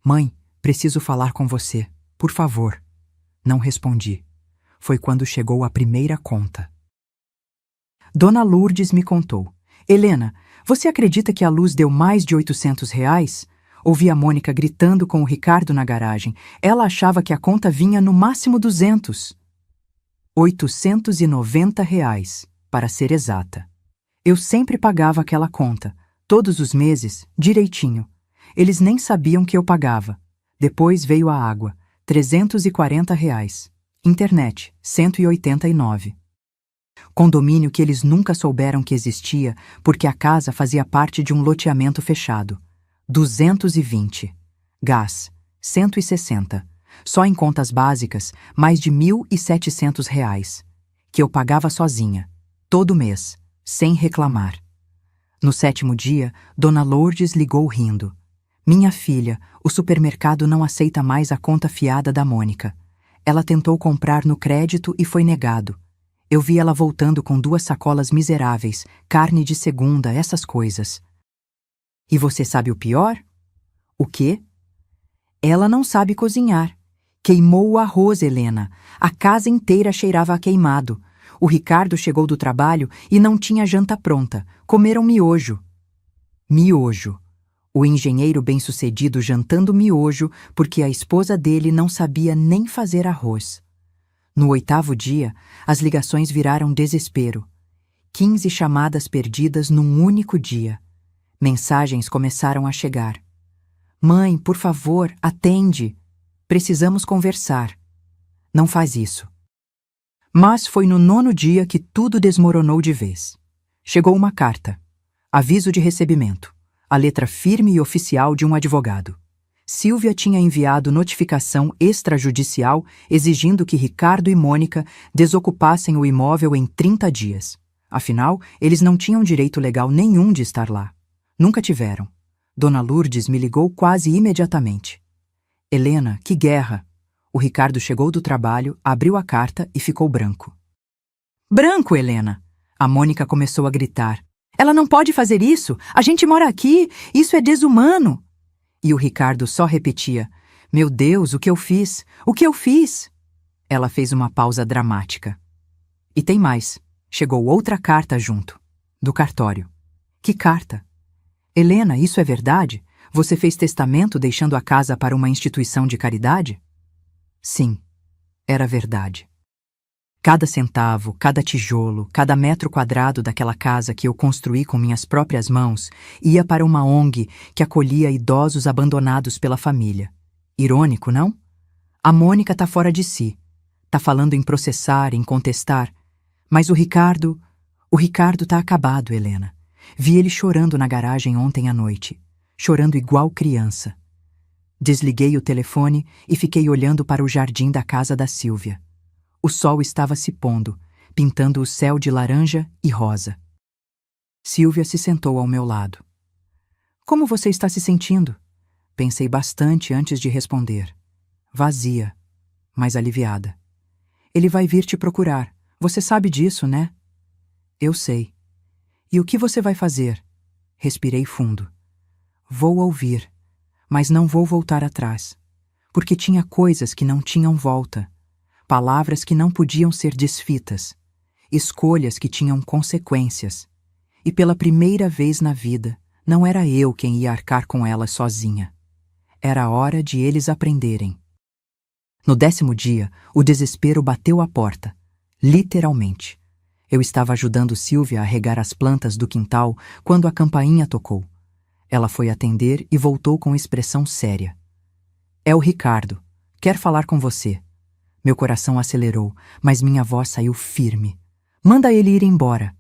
Mãe, preciso falar com você. Por favor. Não respondi. Foi quando chegou a primeira conta. Dona Lourdes me contou. Helena, você acredita que a luz deu mais de R$ 800? Ouvi a Mônica gritando com o Ricardo na garagem. Ela achava que a conta vinha no máximo 200. R$ 890, para ser exata. Eu sempre pagava aquela conta, todos os meses, direitinho. Eles nem sabiam que eu pagava. Depois veio a água, R$ 340. Internet, 189. Condomínio que eles nunca souberam que existia porque a casa fazia parte de um loteamento fechado. 220. Gás, 160. Só em contas básicas, mais de R$ 1.700, que eu pagava sozinha, todo mês, sem reclamar. No sétimo dia, Dona Lourdes ligou rindo. Minha filha, o supermercado não aceita mais a conta fiada da Mônica. Ela tentou comprar no crédito e foi negado. Eu vi ela voltando com 2 sacolas miseráveis, carne de segunda, essas coisas. E você sabe o pior? O quê? Ela não sabe cozinhar. Queimou o arroz, Helena. A casa inteira cheirava a queimado. O Ricardo chegou do trabalho e não tinha janta pronta. Comeram miojo. Miojo. O engenheiro bem-sucedido jantando miojo porque a esposa dele não sabia nem fazer arroz. No 8º dia, as ligações viraram desespero. 15 chamadas perdidas num único dia. Mensagens começaram a chegar. Mãe, por favor, atende. Precisamos conversar. Não faz isso. Mas foi no 9º dia que tudo desmoronou de vez. Chegou uma carta. Aviso de recebimento. A letra firme e oficial de um advogado. Sílvia tinha enviado notificação extrajudicial exigindo que Ricardo e Mônica desocupassem o imóvel em 30 dias. Afinal, eles não tinham direito legal nenhum de estar lá. Nunca tiveram. Dona Lourdes me ligou quase imediatamente. Helena, que guerra! O Ricardo chegou do trabalho, abriu a carta e ficou branco. Branco, Helena! A Mônica começou a gritar. Ela não pode fazer isso! A gente mora aqui! Isso é desumano! E o Ricardo só repetia. Meu Deus, o que eu fiz? O que eu fiz? Ela fez uma pausa dramática. E tem mais. Chegou outra carta junto. Do cartório. Que carta? Helena, isso é verdade? Você fez testamento deixando a casa para uma instituição de caridade? Sim, era verdade. Cada centavo, cada tijolo, cada metro quadrado daquela casa que eu construí com minhas próprias mãos ia para uma ONG que acolhia idosos abandonados pela família. Irônico, não? A Mônica tá fora de si. Tá falando em processar, em contestar. Mas o Ricardo tá acabado, Helena. Vi ele chorando na garagem ontem à noite. Chorando igual criança. Desliguei o telefone e fiquei olhando para o jardim da casa da Sílvia. O sol estava se pondo, pintando o céu de laranja e rosa. Sílvia se sentou ao meu lado. Como você está se sentindo? Pensei bastante antes de responder. Vazia, mas aliviada. Ele vai vir te procurar. Você sabe disso, né? Eu sei. E o que você vai fazer? Respirei fundo. Vou ouvir, mas não vou voltar atrás, porque tinha coisas que não tinham volta, palavras que não podiam ser desfitas, escolhas que tinham consequências. e pela primeira vez na vida, não era eu quem ia arcar com ela sozinha. Era a hora de eles aprenderem. No 10º dia, o desespero bateu à porta. Literalmente. Eu estava ajudando Silvia a regar as plantas do quintal quando a campainha tocou. Ela foi atender e voltou com expressão séria. É o Ricardo. Quer falar com você. Meu coração acelerou, mas minha voz saiu firme. Manda ele ir embora.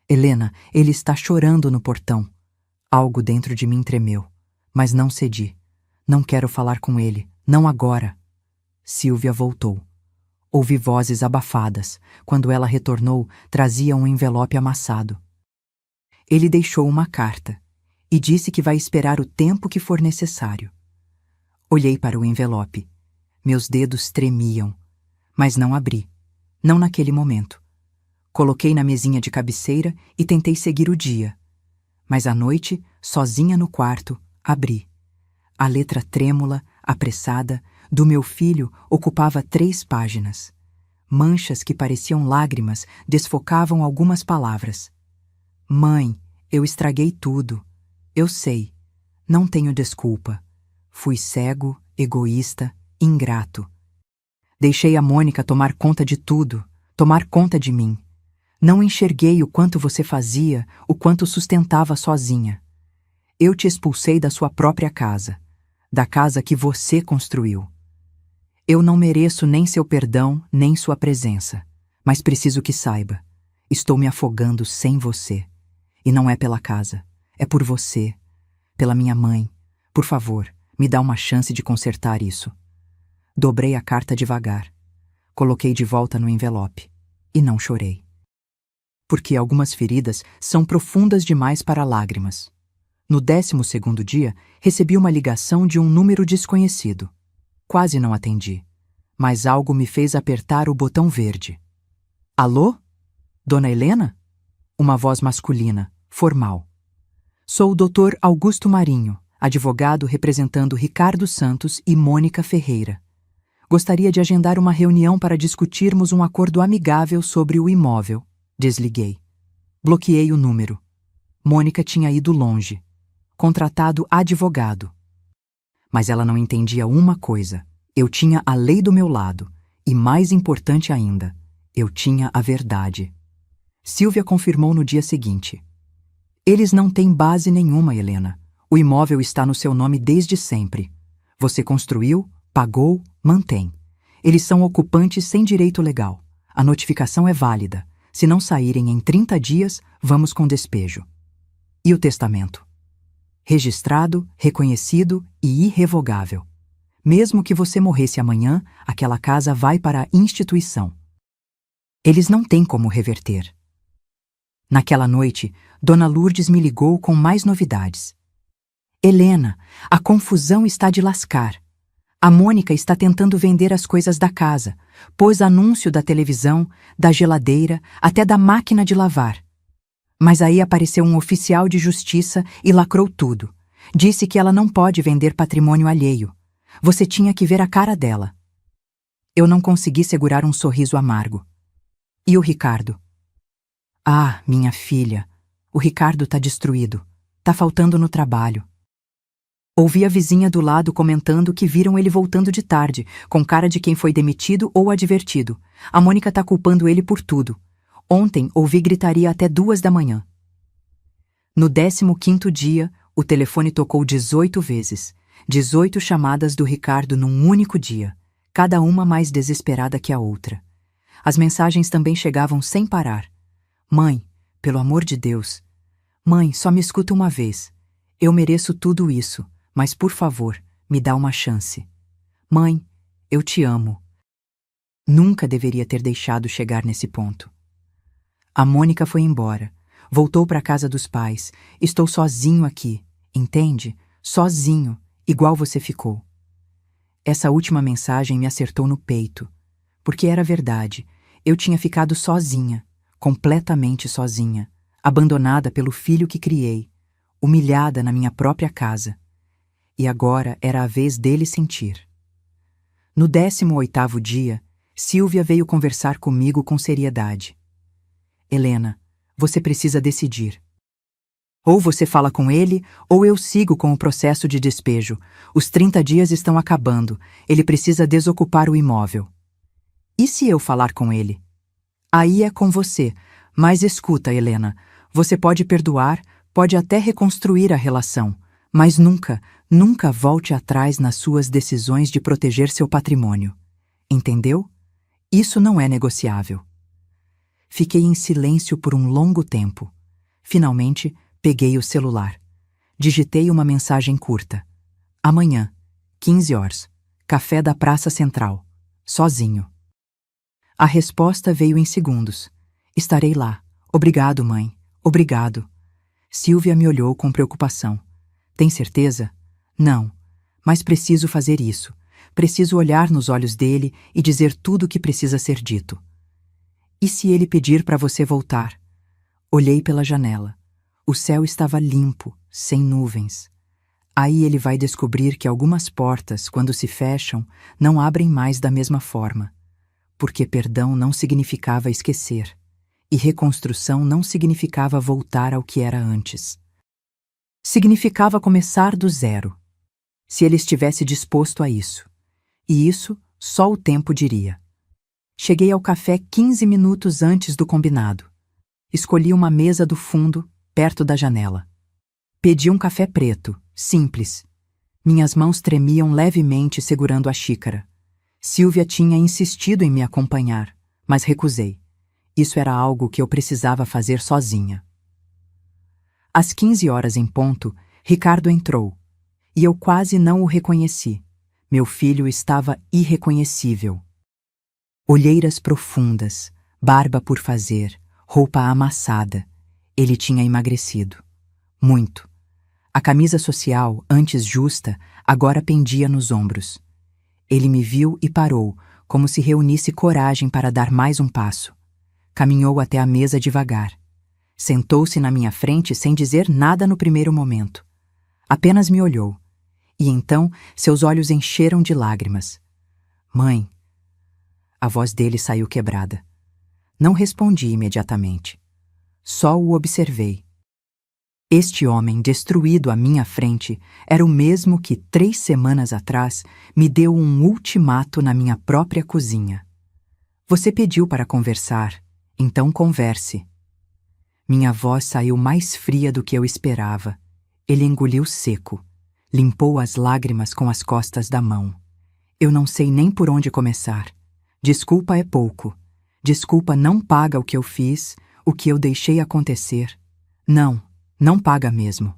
Helena, ele está chorando no portão. Algo dentro de mim tremeu, mas não cedi. Não quero falar com ele, não agora. Silvia voltou. Ouvi vozes abafadas. Quando ela retornou, trazia um envelope amassado. Ele deixou uma carta e disse que vai esperar o tempo que for necessário. Olhei para o envelope. Meus dedos tremiam, mas não abri. Não naquele momento. Coloquei na mesinha de cabeceira e tentei seguir o dia. Mas à noite, sozinha no quarto, abri. A letra trêmula, apressada, do meu filho ocupava 3 páginas. Manchas que pareciam lágrimas desfocavam algumas palavras. Mãe, eu estraguei tudo. Eu sei. Não tenho desculpa. Fui cego, egoísta, ingrato. Deixei a Mônica tomar conta de tudo, tomar conta de mim. Não enxerguei o quanto você fazia, o quanto sustentava sozinha. Eu te expulsei da sua própria casa, da casa que você construiu. Eu não mereço nem seu perdão, nem sua presença, mas preciso que saiba. Estou me afogando sem você. E não é pela casa, é por você, pela minha mãe. Por favor, me dá uma chance de consertar isso. Dobrei a carta devagar. Coloquei de volta no envelope. E não chorei. Porque algumas feridas são profundas demais para lágrimas. No 12º dia, recebi uma ligação de um número desconhecido. Quase não atendi, mas algo me fez apertar o botão verde. Alô? Dona Helena? Uma voz masculina, formal. Sou o Dr. Augusto Marinho, advogado representando Ricardo Santos e Mônica Ferreira. Gostaria de agendar uma reunião para discutirmos um acordo amigável sobre o imóvel. Desliguei. Bloqueei o número. Mônica tinha ido longe. Contratado advogado. Mas ela não entendia uma coisa. Eu tinha a lei do meu lado. E mais importante ainda, eu tinha a verdade. Silvia confirmou no dia seguinte. Eles não têm base nenhuma, Helena. O imóvel está no seu nome desde sempre. Você construiu, pagou, mantém. Eles são ocupantes sem direito legal. A notificação é válida. Se não saírem em 30 dias, vamos com despejo. E o testamento? Registrado, reconhecido e irrevogável. Mesmo que você morresse amanhã, aquela casa vai para a instituição. Eles não têm como reverter. Naquela noite, Dona Lourdes me ligou com mais novidades. Helena, a confusão está de lascar. A Mônica está tentando vender as coisas da casa. Pôs anúncio da televisão, da geladeira, até da máquina de lavar. Mas aí apareceu um oficial de justiça e lacrou tudo. Disse que ela não pode vender patrimônio alheio. Você tinha que ver a cara dela. Eu não consegui segurar um sorriso amargo. E o Ricardo? Ah, minha filha, o Ricardo tá destruído. Tá faltando no trabalho. Ouvi a vizinha do lado comentando que viram ele voltando de tarde, com cara de quem foi demitido ou advertido. A Mônica tá culpando ele por tudo. Ontem ouvi gritaria até 2 da manhã. No 15º dia, o telefone tocou 18 vezes. 18 chamadas do Ricardo num único dia, cada uma mais desesperada que a outra. As mensagens também chegavam sem parar. Mãe, pelo amor de Deus. Mãe, só me escuta uma vez. Eu mereço tudo isso. Mas, por favor, me dá uma chance. Mãe, eu te amo. Nunca deveria ter deixado chegar nesse ponto. A Mônica foi embora. Voltou para a casa dos pais. Estou sozinho aqui, entende? Sozinho, igual você ficou. Essa última mensagem me acertou no peito. Porque era verdade. Eu tinha ficado sozinha, completamente sozinha, abandonada pelo filho que criei, humilhada na minha própria casa. E agora era a vez dele sentir. No 18º dia, Silvia veio conversar comigo com seriedade. Helena, você precisa decidir. Ou você fala com ele, ou eu sigo com o processo de despejo. Os 30 dias estão acabando. Ele precisa desocupar o imóvel. E se eu falar com ele? Aí é com você. Mas escuta, Helena, você pode perdoar, pode até reconstruir a relação, mas nunca, nunca volte atrás nas suas decisões de proteger seu patrimônio. Entendeu? Isso não é negociável. Fiquei em silêncio por um longo tempo. Finalmente, peguei o celular. Digitei uma mensagem curta. Amanhã, 15 horas. Café da Praça Central. Sozinho. A resposta veio em segundos. Estarei lá. Obrigado, mãe. Obrigado. Silvia me olhou com preocupação. Tem certeza? Não. Mas preciso fazer isso. Preciso olhar nos olhos dele e dizer tudo o que precisa ser dito. E se ele pedir para você voltar? Olhei pela janela. O céu estava limpo, sem nuvens. Aí ele vai descobrir que algumas portas, quando se fecham, não abrem mais da mesma forma. Porque perdão não significava esquecer. E reconstrução não significava voltar ao que era antes. Significava começar do zero. Se ele estivesse disposto a isso. E isso só o tempo diria. Cheguei ao café 15 minutos antes do combinado. Escolhi uma mesa do fundo, perto da janela. Pedi um café preto, simples. Minhas mãos tremiam levemente segurando a xícara. Silvia tinha insistido em me acompanhar, mas recusei. Isso era algo que eu precisava fazer sozinha. Às 15 horas em ponto, Ricardo entrou. E eu quase não o reconheci. Meu filho estava irreconhecível. Olheiras profundas, barba por fazer, roupa amassada. Ele tinha emagrecido. Muito. A camisa social, antes justa, agora pendia nos ombros. Ele me viu e parou, como se reunisse coragem para dar mais um passo. Caminhou até a mesa devagar. Sentou-se na minha frente sem dizer nada no primeiro momento. Apenas me olhou. E então seus olhos encheram de lágrimas. Mãe. A voz dele saiu quebrada. Não respondi imediatamente. Só o observei. Este homem destruído à minha frente era o mesmo que 3 semanas atrás me deu um ultimato na minha própria cozinha. Você pediu para conversar, então converse. Minha voz saiu mais fria do que eu esperava. Ele engoliu seco. Limpou as lágrimas com as costas da mão. Eu não sei nem por onde começar. Desculpa é pouco. Desculpa não paga o que eu fiz, o que eu deixei acontecer. Não, não paga mesmo.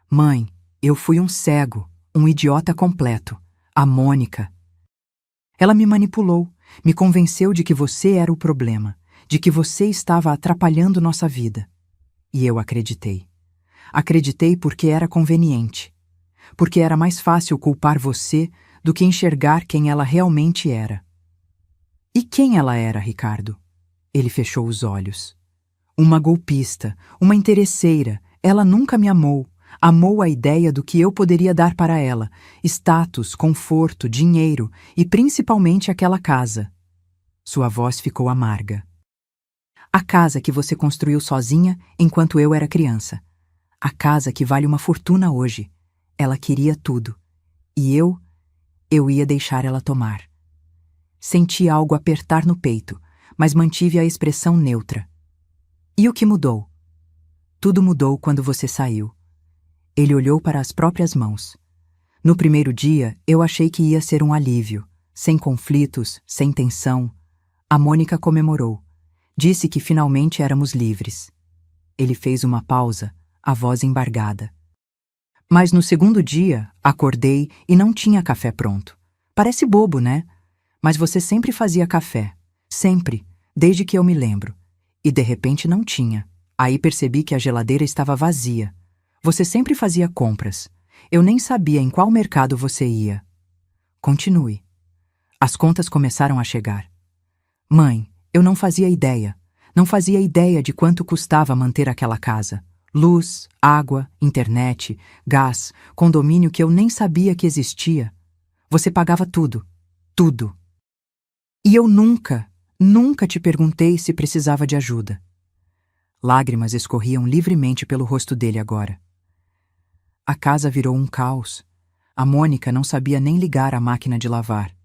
Mãe, eu fui um cego, um idiota completo. A Mônica. Ela me manipulou, me convenceu de que você era o problema, de que você estava atrapalhando nossa vida. E eu acreditei. Acreditei porque era conveniente. Porque era mais fácil culpar você do que enxergar quem ela realmente era. E quem ela era, Ricardo? Ele fechou os olhos. Uma golpista, uma interesseira. Ela nunca me amou. Amou a ideia do que eu poderia dar para ela. Status, conforto, dinheiro e principalmente aquela casa. Sua voz ficou amarga. A casa que você construiu sozinha enquanto eu era criança. A casa que vale uma fortuna hoje. Ela queria tudo. E eu ia deixar ela tomar. Senti algo apertar no peito, mas mantive a expressão neutra. E o que mudou? Tudo mudou quando você saiu. Ele olhou para as próprias mãos. No primeiro dia, eu achei que ia ser um alívio, sem conflitos, sem tensão. A Mônica comemorou. Disse que finalmente éramos livres. Ele fez uma pausa, a voz embargada. Mas no segundo dia, acordei e não tinha café pronto. Parece bobo, né? Mas você sempre fazia café. Sempre, desde que eu me lembro. E de repente não tinha. Aí percebi que a geladeira estava vazia. Você sempre fazia compras. Eu nem sabia em qual mercado você ia. Continue. As contas começaram a chegar. Mãe, eu não fazia ideia. Não fazia ideia de quanto custava manter aquela casa. Luz, água, internet, gás, condomínio que eu nem sabia que existia. Você pagava tudo. Tudo. E eu nunca te perguntei se precisava de ajuda. Lágrimas escorriam livremente pelo rosto dele agora. A casa virou um caos. A Mônica não sabia nem ligar a máquina de lavar.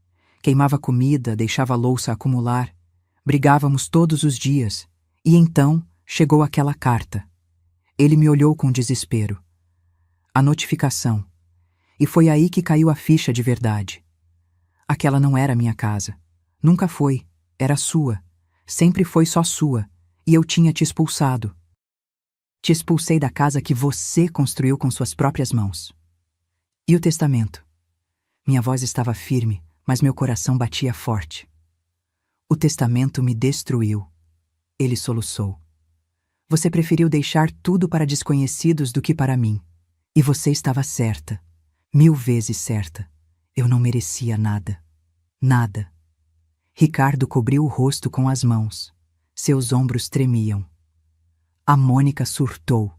Queimava comida, deixava a louça acumular. Brigávamos todos os dias. E então chegou aquela carta. Ele me olhou com desespero. A notificação. E foi aí que caiu a ficha de verdade. Aquela não era minha casa. Nunca foi. Era sua. Sempre foi só sua. E eu tinha te expulsado. Te expulsei da casa que você construiu com suas próprias mãos. E o testamento? Minha voz estava firme, mas meu coração batia forte. O testamento me destruiu. Ele soluçou. Você preferiu deixar tudo para desconhecidos do que para mim. E você estava certa. 1000 vezes certa. Eu não merecia nada. Nada. Ricardo cobriu o rosto com as mãos. Seus ombros tremiam. A Mônica surtou.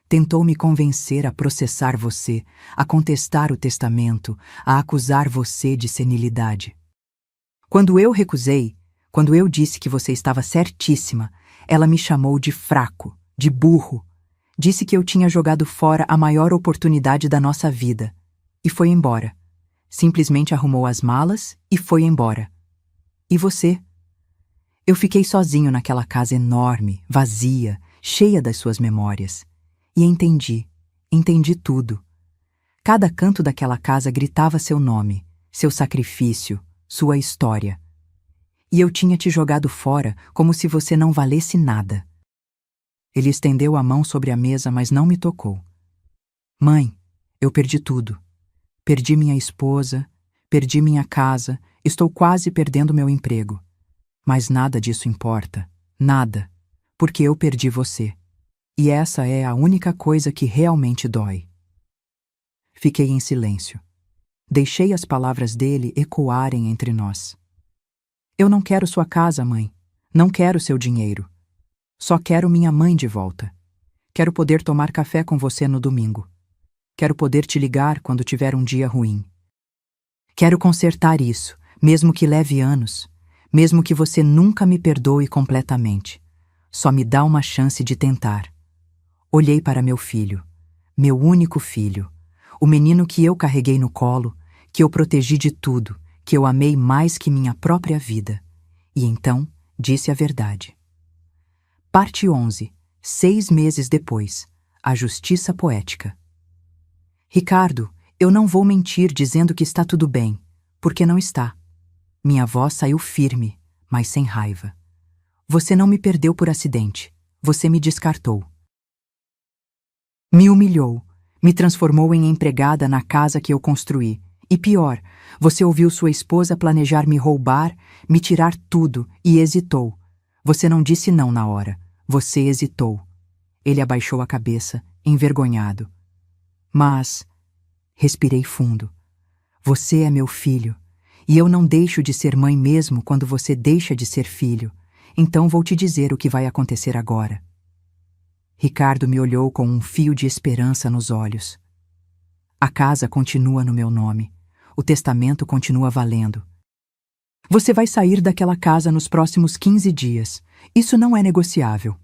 Tentou me convencer a processar você, a contestar o testamento, a acusar você de senilidade. Quando eu recusei, quando eu disse que você estava certíssima, ela me chamou de fraco, de burro. Disse que eu tinha jogado fora a maior oportunidade da nossa vida. E foi embora. Simplesmente arrumou as malas e foi embora. E você? Eu fiquei sozinho naquela casa enorme, vazia, cheia das suas memórias. E entendi tudo. Cada canto daquela casa gritava seu nome, seu sacrifício, sua história. E eu tinha te jogado fora como se você não valesse nada. Ele estendeu a mão sobre a mesa, mas não me tocou. Mãe, eu perdi tudo. Perdi minha esposa, perdi minha casa, estou quase perdendo meu emprego. Mas nada disso importa, nada, porque eu perdi você. E essa é a única coisa que realmente dói. Fiquei em silêncio. Deixei as palavras dele ecoarem entre nós. Eu não quero sua casa, mãe. Não quero seu dinheiro. Só quero minha mãe de volta. Quero poder tomar café com você no domingo. Quero poder te ligar quando tiver um dia ruim. Quero consertar isso, mesmo que leve anos, mesmo que você nunca me perdoe completamente. Só me dá uma chance de tentar. Olhei para meu filho, meu único filho, o menino que eu carreguei no colo, que eu protegi de tudo, que eu amei mais que minha própria vida. E então disse a verdade. Parte 11, 6 meses depois. A Justiça Poética. Ricardo, eu não vou mentir dizendo que está tudo bem, porque não está. Minha voz saiu firme, mas sem raiva. Você não me perdeu por acidente. Você me descartou. Me humilhou, me transformou em empregada na casa que eu construí. E pior, você ouviu sua esposa planejar me roubar, me tirar tudo e hesitou. Você não disse não na hora. Você hesitou. Ele abaixou a cabeça, envergonhado. Mas respirei fundo. Você é meu filho, e eu não deixo de ser mãe mesmo quando você deixa de ser filho. Então vou te dizer o que vai acontecer agora. Ricardo me olhou com um fio de esperança nos olhos. A casa continua no meu nome. O testamento continua valendo. Você vai sair daquela casa nos próximos 15 dias. Isso não é negociável.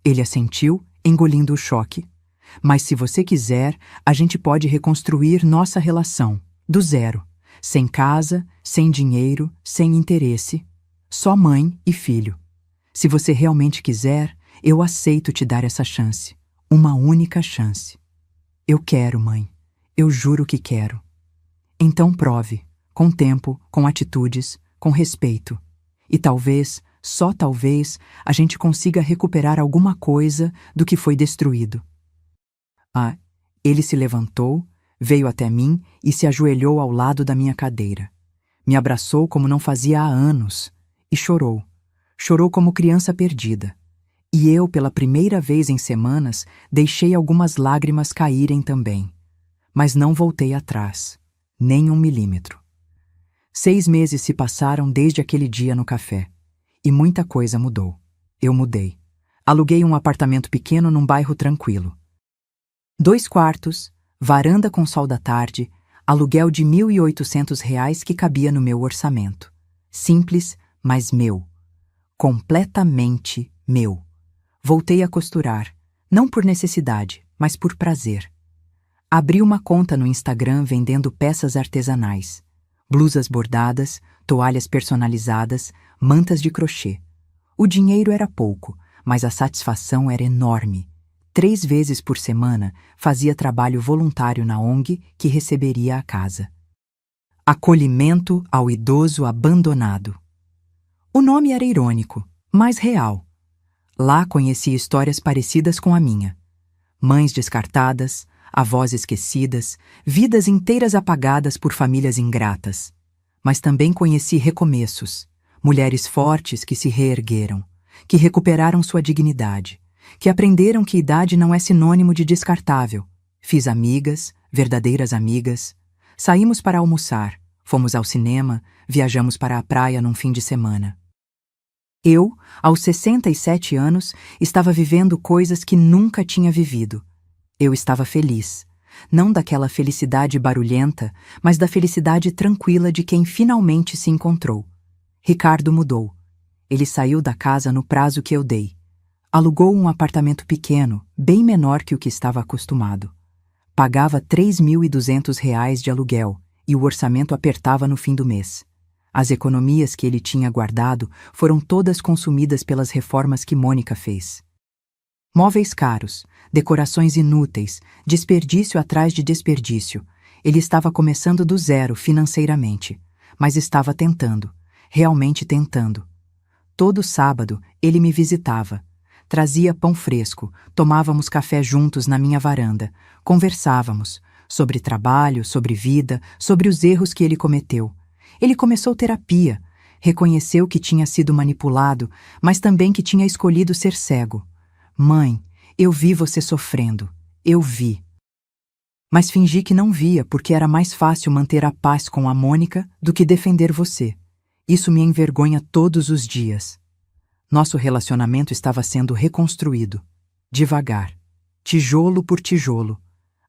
Ele assentiu, engolindo o choque. Mas se você quiser, a gente pode reconstruir nossa relação, do zero. Sem casa, sem dinheiro, sem interesse. Só mãe e filho. Se você realmente quiser, eu aceito te dar essa chance. Uma única chance. Eu quero, mãe. Eu juro que quero. Então prove, com tempo, com atitudes, com respeito. E talvez, só talvez, a gente consiga recuperar alguma coisa do que foi destruído. Ah, ele se levantou, veio até mim e se ajoelhou ao lado da minha cadeira. Me abraçou como não fazia há anos e chorou. Chorou como criança perdida. E eu, pela primeira vez em semanas, deixei algumas lágrimas caírem também. Mas não voltei atrás, nem 1 milímetro. 6 meses se passaram desde aquele dia no café. E muita coisa mudou. Eu mudei. Aluguei um apartamento pequeno num bairro tranquilo. 2 quartos, varanda com sol da tarde, aluguel de R$ 1.800 que cabia no meu orçamento. Simples, mas meu. Completamente meu. Voltei a costurar, não por necessidade, mas por prazer. Abri uma conta no Instagram vendendo peças artesanais, blusas bordadas, toalhas personalizadas, mantas de crochê. O dinheiro era pouco, mas a satisfação era enorme. 3 vezes por semana fazia trabalho voluntário na ONG que receberia a casa. Acolhimento ao idoso abandonado. O nome era irônico, mas real. Lá conheci histórias parecidas com a minha. Mães descartadas, avós esquecidas, vidas inteiras apagadas por famílias ingratas. Mas também conheci recomeços, mulheres fortes que se reergueram, que recuperaram sua dignidade, que aprenderam que idade não é sinônimo de descartável. Fiz amigas, verdadeiras amigas. Saímos para almoçar, fomos ao cinema, viajamos para a praia num fim de semana. Eu, aos 67 anos, estava vivendo coisas que nunca tinha vivido. Eu estava feliz, não daquela felicidade barulhenta, mas da felicidade tranquila de quem finalmente se encontrou. Ricardo mudou. Ele saiu da casa no prazo que eu dei. Alugou um apartamento pequeno, bem menor que o que estava acostumado. Pagava R$ 3.200 de aluguel e o orçamento apertava no fim do mês. As economias que ele tinha guardado foram todas consumidas pelas reformas que Mônica fez. Móveis caros, decorações inúteis, desperdício atrás de desperdício. Ele estava começando do zero financeiramente, mas estava tentando, realmente tentando. Todo sábado ele me visitava. Trazia pão fresco, tomávamos café juntos na minha varanda, conversávamos sobre trabalho, sobre vida, sobre os erros que ele cometeu. Ele começou terapia, reconheceu que tinha sido manipulado, mas também que tinha escolhido ser cego. Mãe, eu vi você sofrendo. Eu vi. Mas fingi que não via porque era mais fácil manter a paz com a Mônica do que defender você. Isso me envergonha todos os dias. Nosso relacionamento estava sendo reconstruído, devagar, tijolo por tijolo,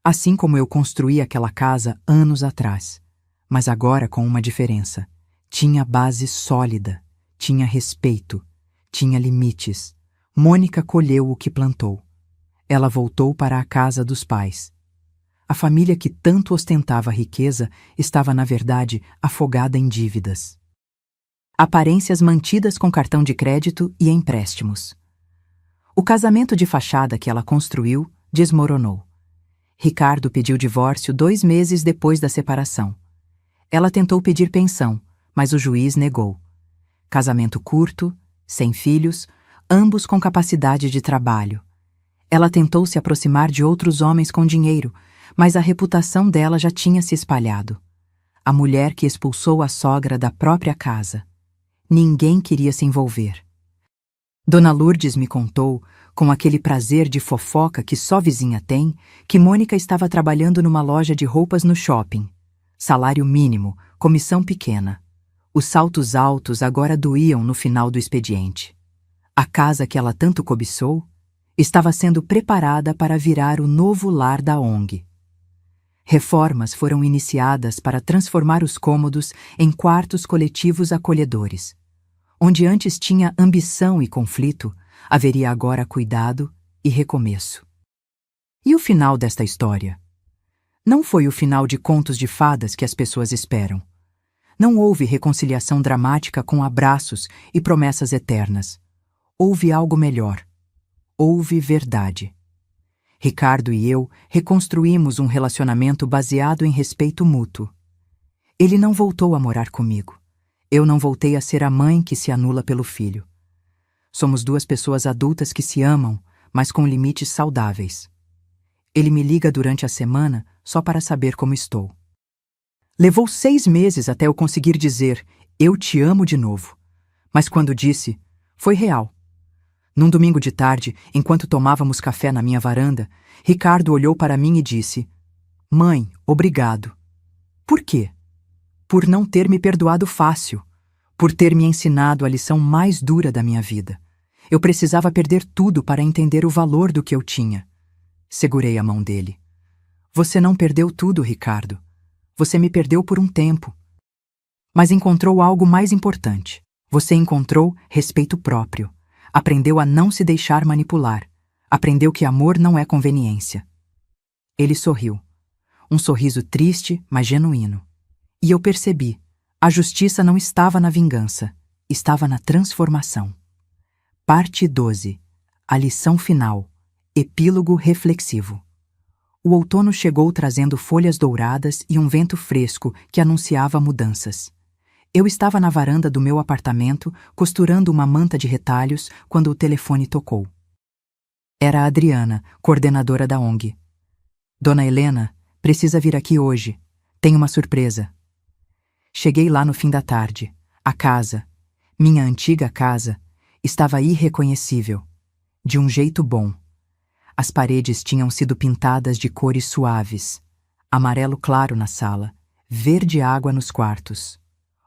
assim como eu construí aquela casa anos atrás. Mas agora com uma diferença. Tinha base sólida, tinha respeito, tinha limites. Mônica colheu o que plantou. Ela voltou para a casa dos pais. A família que tanto ostentava riqueza estava, na verdade, afogada em dívidas. Aparências mantidas com cartão de crédito e empréstimos. O casamento de fachada que ela construiu desmoronou. Ricardo pediu divórcio 2 meses depois da separação. Ela tentou pedir pensão, mas o juiz negou. Casamento curto, sem filhos, ambos com capacidade de trabalho. Ela tentou se aproximar de outros homens com dinheiro, mas a reputação dela já tinha se espalhado. A mulher que expulsou a sogra da própria casa. Ninguém queria se envolver. Dona Lourdes me contou, com aquele prazer de fofoca que só vizinha tem, que Mônica estava trabalhando numa loja de roupas no shopping. Salário mínimo, comissão pequena. Os saltos altos agora doíam no final do expediente. A casa que ela tanto cobiçou estava sendo preparada para virar o novo lar da ONG. Reformas foram iniciadas para transformar os cômodos em quartos coletivos acolhedores. Onde antes tinha ambição e conflito, haveria agora cuidado e recomeço. E o final desta história? Não foi o final de contos de fadas que as pessoas esperam. Não houve reconciliação dramática com abraços e promessas eternas. Houve algo melhor. Houve verdade. Ricardo e eu reconstruímos um relacionamento baseado em respeito mútuo. Ele não voltou a morar comigo. Eu não voltei a ser a mãe que se anula pelo filho. Somos 2 pessoas adultas que se amam, mas com limites saudáveis. Ele me liga durante a semana só para saber como estou. Levou 6 meses até eu conseguir dizer, eu te amo de novo. Mas quando disse, foi real. Num domingo de tarde, enquanto tomávamos café na minha varanda, Ricardo olhou para mim e disse, mãe, obrigado. Por quê? Por não ter me perdoado fácil. Por ter me ensinado a lição mais dura da minha vida. Eu precisava perder tudo para entender o valor do que eu tinha. Segurei a mão dele. Você não perdeu tudo, Ricardo. Você me perdeu por um tempo. Mas encontrou algo mais importante. Você encontrou respeito próprio. Aprendeu a não se deixar manipular. Aprendeu que amor não é conveniência. Ele sorriu. Um sorriso triste, mas genuíno. E eu percebi. A justiça não estava na vingança. Estava na transformação. Parte 12. A lição final. Epílogo reflexivo. O outono chegou trazendo folhas douradas e um vento fresco que anunciava mudanças. Eu estava na varanda do meu apartamento, costurando uma manta de retalhos, quando o telefone tocou. Era a Adriana, coordenadora da ONG. Dona Helena, precisa vir aqui hoje. Tem uma surpresa. Cheguei lá no fim da tarde. A casa, minha antiga casa, estava irreconhecível. De um jeito bom. As paredes tinham sido pintadas de cores suaves. Amarelo claro na sala, verde água nos quartos.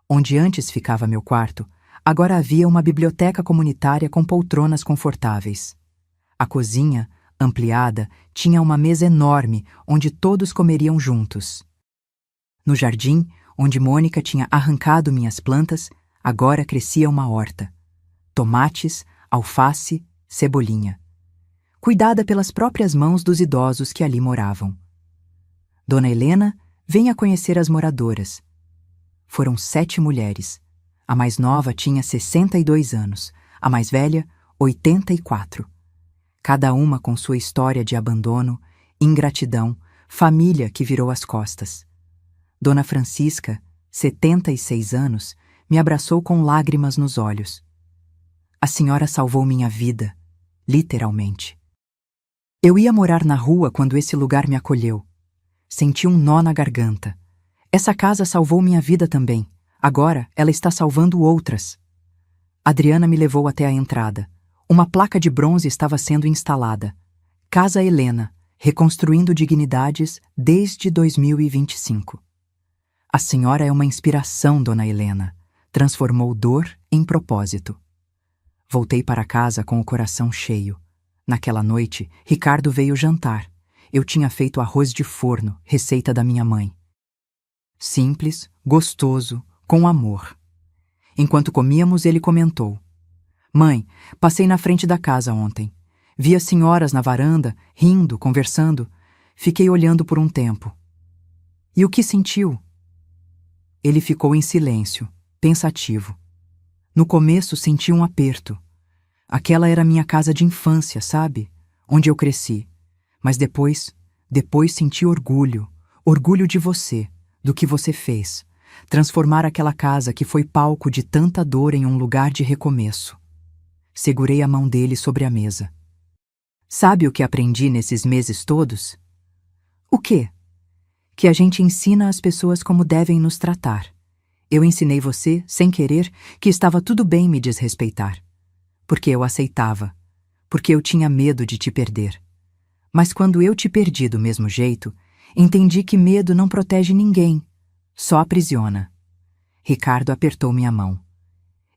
Onde antes ficava meu quarto, agora havia uma biblioteca comunitária com poltronas confortáveis. A cozinha, ampliada, tinha uma mesa enorme onde todos comeriam juntos. No jardim, onde Mônica tinha arrancado minhas plantas, agora crescia uma horta. Tomates, alface, cebolinha. Cuidada pelas próprias mãos dos idosos que ali moravam. Dona Helena, venha conhecer as moradoras. Foram 7 mulheres. A mais nova tinha 62 anos, a mais velha, 84. Cada uma com sua história de abandono, ingratidão, família que virou as costas. Dona Francisca, 76 anos, me abraçou com lágrimas nos olhos. A senhora salvou minha vida, literalmente. Eu ia morar na rua quando esse lugar me acolheu. Senti um nó na garganta. Essa casa salvou minha vida também. Agora ela está salvando outras. Adriana me levou até a entrada. Uma placa de bronze estava sendo instalada. Casa Helena, reconstruindo dignidades desde 2025. A senhora é uma inspiração, Dona Helena. Transformou dor em propósito. Voltei para casa com o coração cheio. Naquela noite, Ricardo veio jantar. Eu tinha feito arroz de forno, receita da minha mãe. Simples, gostoso, com amor. Enquanto comíamos, ele comentou: Mãe, passei na frente da casa ontem. Vi as senhoras na varanda, rindo, conversando. Fiquei olhando por um tempo. E o que sentiu? Ele ficou em silêncio, pensativo. No começo senti um aperto. Aquela era minha casa de infância, sabe? Onde eu cresci. Mas depois senti orgulho. Orgulho de você, do que você fez. Transformar aquela casa que foi palco de tanta dor em um lugar de recomeço. Segurei a mão dele sobre a mesa. Sabe o que aprendi nesses meses todos? O quê? Que a gente ensina as pessoas como devem nos tratar. Eu ensinei você, sem querer, que estava tudo bem me desrespeitar. Porque eu aceitava. Porque eu tinha medo de te perder. Mas quando eu te perdi do mesmo jeito, entendi que medo não protege ninguém, só aprisiona. Ricardo apertou minha mão.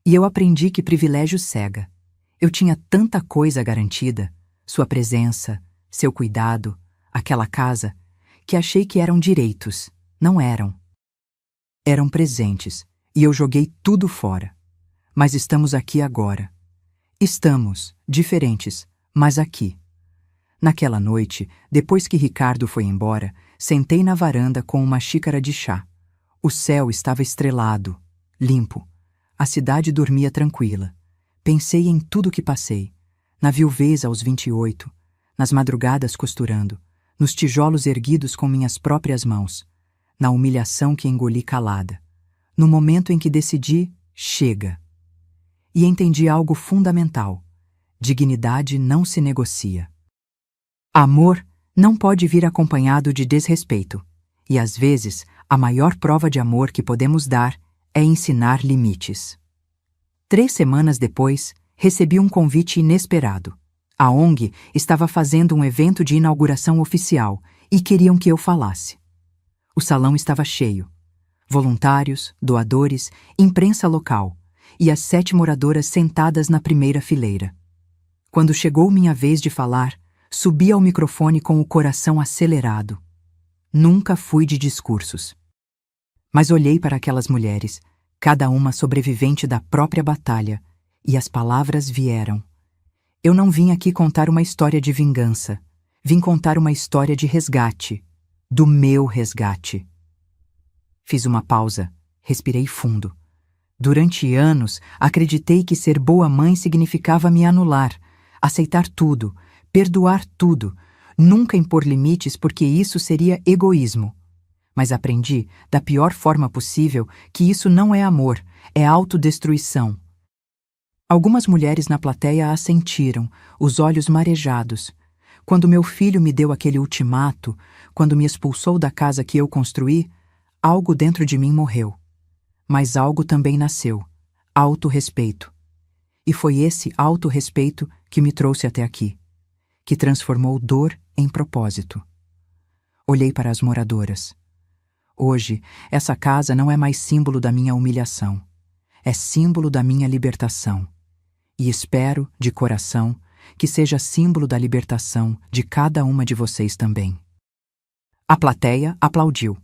E eu aprendi que privilégio cega. Eu tinha tanta coisa garantida, sua presença, seu cuidado, aquela casa, que achei que eram direitos. Não eram. Eram presentes, e eu joguei tudo fora. Mas estamos aqui agora. Estamos, diferentes, mas aqui. Naquela noite, depois que Ricardo foi embora, sentei na varanda com uma xícara de chá. O céu estava estrelado, limpo. A cidade dormia tranquila. Pensei em tudo que passei. Na viuvez aos 28, nas madrugadas costurando, nos tijolos erguidos com minhas próprias mãos, na humilhação que engoli calada, no momento em que decidi, chega. E entendi algo fundamental. Dignidade não se negocia. Amor não pode vir acompanhado de desrespeito, e às vezes a maior prova de amor que podemos dar é ensinar limites. 3 semanas depois, recebi um convite inesperado. A ONG estava fazendo um evento de inauguração oficial e queriam que eu falasse. O salão estava cheio. Voluntários, doadores, imprensa local e as 7 moradoras sentadas na primeira fileira. Quando chegou minha vez de falar, subi ao microfone com o coração acelerado. Nunca fui de discursos. Mas olhei para aquelas mulheres, cada uma sobrevivente da própria batalha, e as palavras vieram, Eu não vim aqui contar uma história de vingança. Vim contar uma história de resgate. Do meu resgate. Fiz uma pausa, respirei fundo. Durante anos, acreditei que ser boa mãe significava me anular, aceitar tudo, perdoar tudo, nunca impor limites porque isso seria egoísmo. Mas aprendi, da pior forma possível, que isso não é amor, é autodestruição. Algumas mulheres na plateia assentiram, os olhos marejados. Quando meu filho me deu aquele ultimato, quando me expulsou da casa que eu construí, algo dentro de mim morreu. Mas algo também nasceu, autorrespeito. E foi esse autorrespeito que me trouxe até aqui, que transformou dor em propósito. Olhei para as moradoras. Hoje, essa casa não é mais símbolo da minha humilhação, é símbolo da minha libertação. E espero, de coração, que seja símbolo da libertação de cada uma de vocês também. A plateia aplaudiu.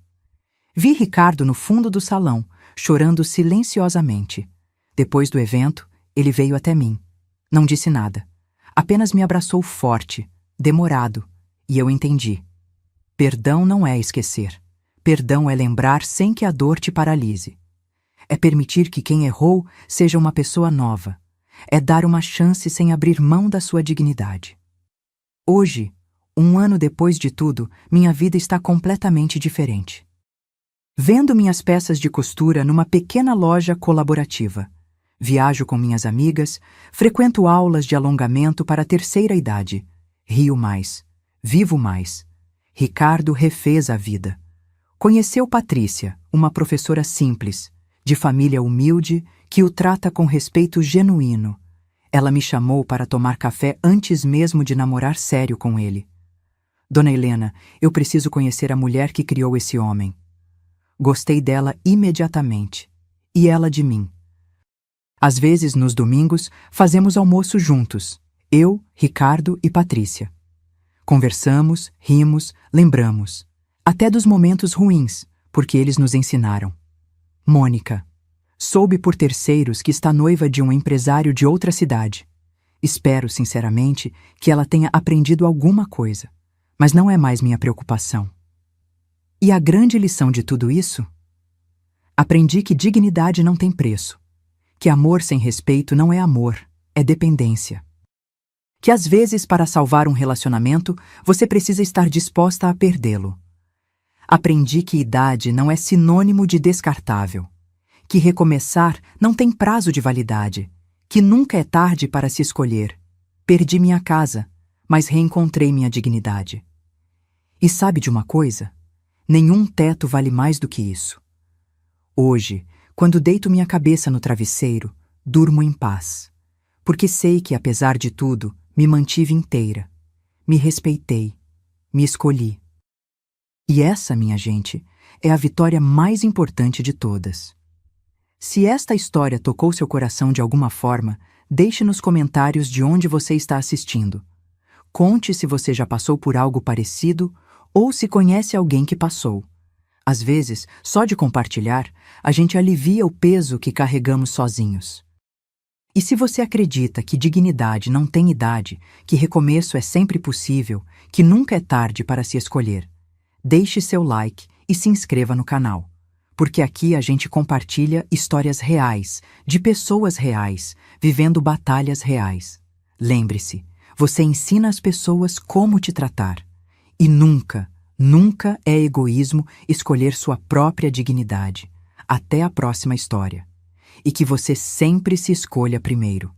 Vi Ricardo no fundo do salão, chorando silenciosamente. Depois do evento, ele veio até mim. Não disse nada. Apenas me abraçou forte, demorado, e eu entendi. Perdão não é esquecer. Perdão é lembrar sem que a dor te paralise. É permitir que quem errou seja uma pessoa nova. É dar uma chance sem abrir mão da sua dignidade. Hoje, 1 ano depois de tudo, minha vida está completamente diferente. Vendo minhas peças de costura numa pequena loja colaborativa. Viajo com minhas amigas, frequento aulas de alongamento para a terceira idade. Rio mais, vivo mais. Ricardo refez a vida. Conheceu Patrícia, uma professora simples, de família humilde, que o trata com respeito genuíno. Ela me chamou para tomar café antes mesmo de namorar sério com ele. Dona Helena, eu preciso conhecer a mulher que criou esse homem. Gostei dela imediatamente. E ela de mim. Às vezes, nos domingos, fazemos almoço juntos. Eu, Ricardo e Patrícia. Conversamos, rimos, lembramos. Até dos momentos ruins, porque eles nos ensinaram. Mônica. Soube por terceiros que está noiva de um empresário de outra cidade. Espero, sinceramente, que ela tenha aprendido alguma coisa, mas não é mais minha preocupação. E a grande lição de tudo isso? Aprendi que dignidade não tem preço, que amor sem respeito não é amor, é dependência. Que às vezes, para salvar um relacionamento, você precisa estar disposta a perdê-lo. Aprendi que idade não é sinônimo de descartável. Que recomeçar não tem prazo de validade, que nunca é tarde para se escolher. Perdi minha casa, mas reencontrei minha dignidade. E sabe de uma coisa? Nenhum teto vale mais do que isso. Hoje, quando deito minha cabeça no travesseiro, durmo em paz, porque sei que, apesar de tudo, me mantive inteira, me respeitei, me escolhi. E essa, minha gente, é a vitória mais importante de todas. Se esta história tocou seu coração de alguma forma, deixe nos comentários de onde você está assistindo. Conte se você já passou por algo parecido ou se conhece alguém que passou. Às vezes, só de compartilhar, a gente alivia o peso que carregamos sozinhos. E se você acredita que dignidade não tem idade, que recomeço é sempre possível, que nunca é tarde para se escolher, deixe seu like e se inscreva no canal. Porque aqui a gente compartilha histórias reais, de pessoas reais, vivendo batalhas reais. Lembre-se, você ensina às pessoas como te tratar. E nunca, nunca é egoísmo escolher sua própria dignidade. Até a próxima história. E que você sempre se escolha primeiro.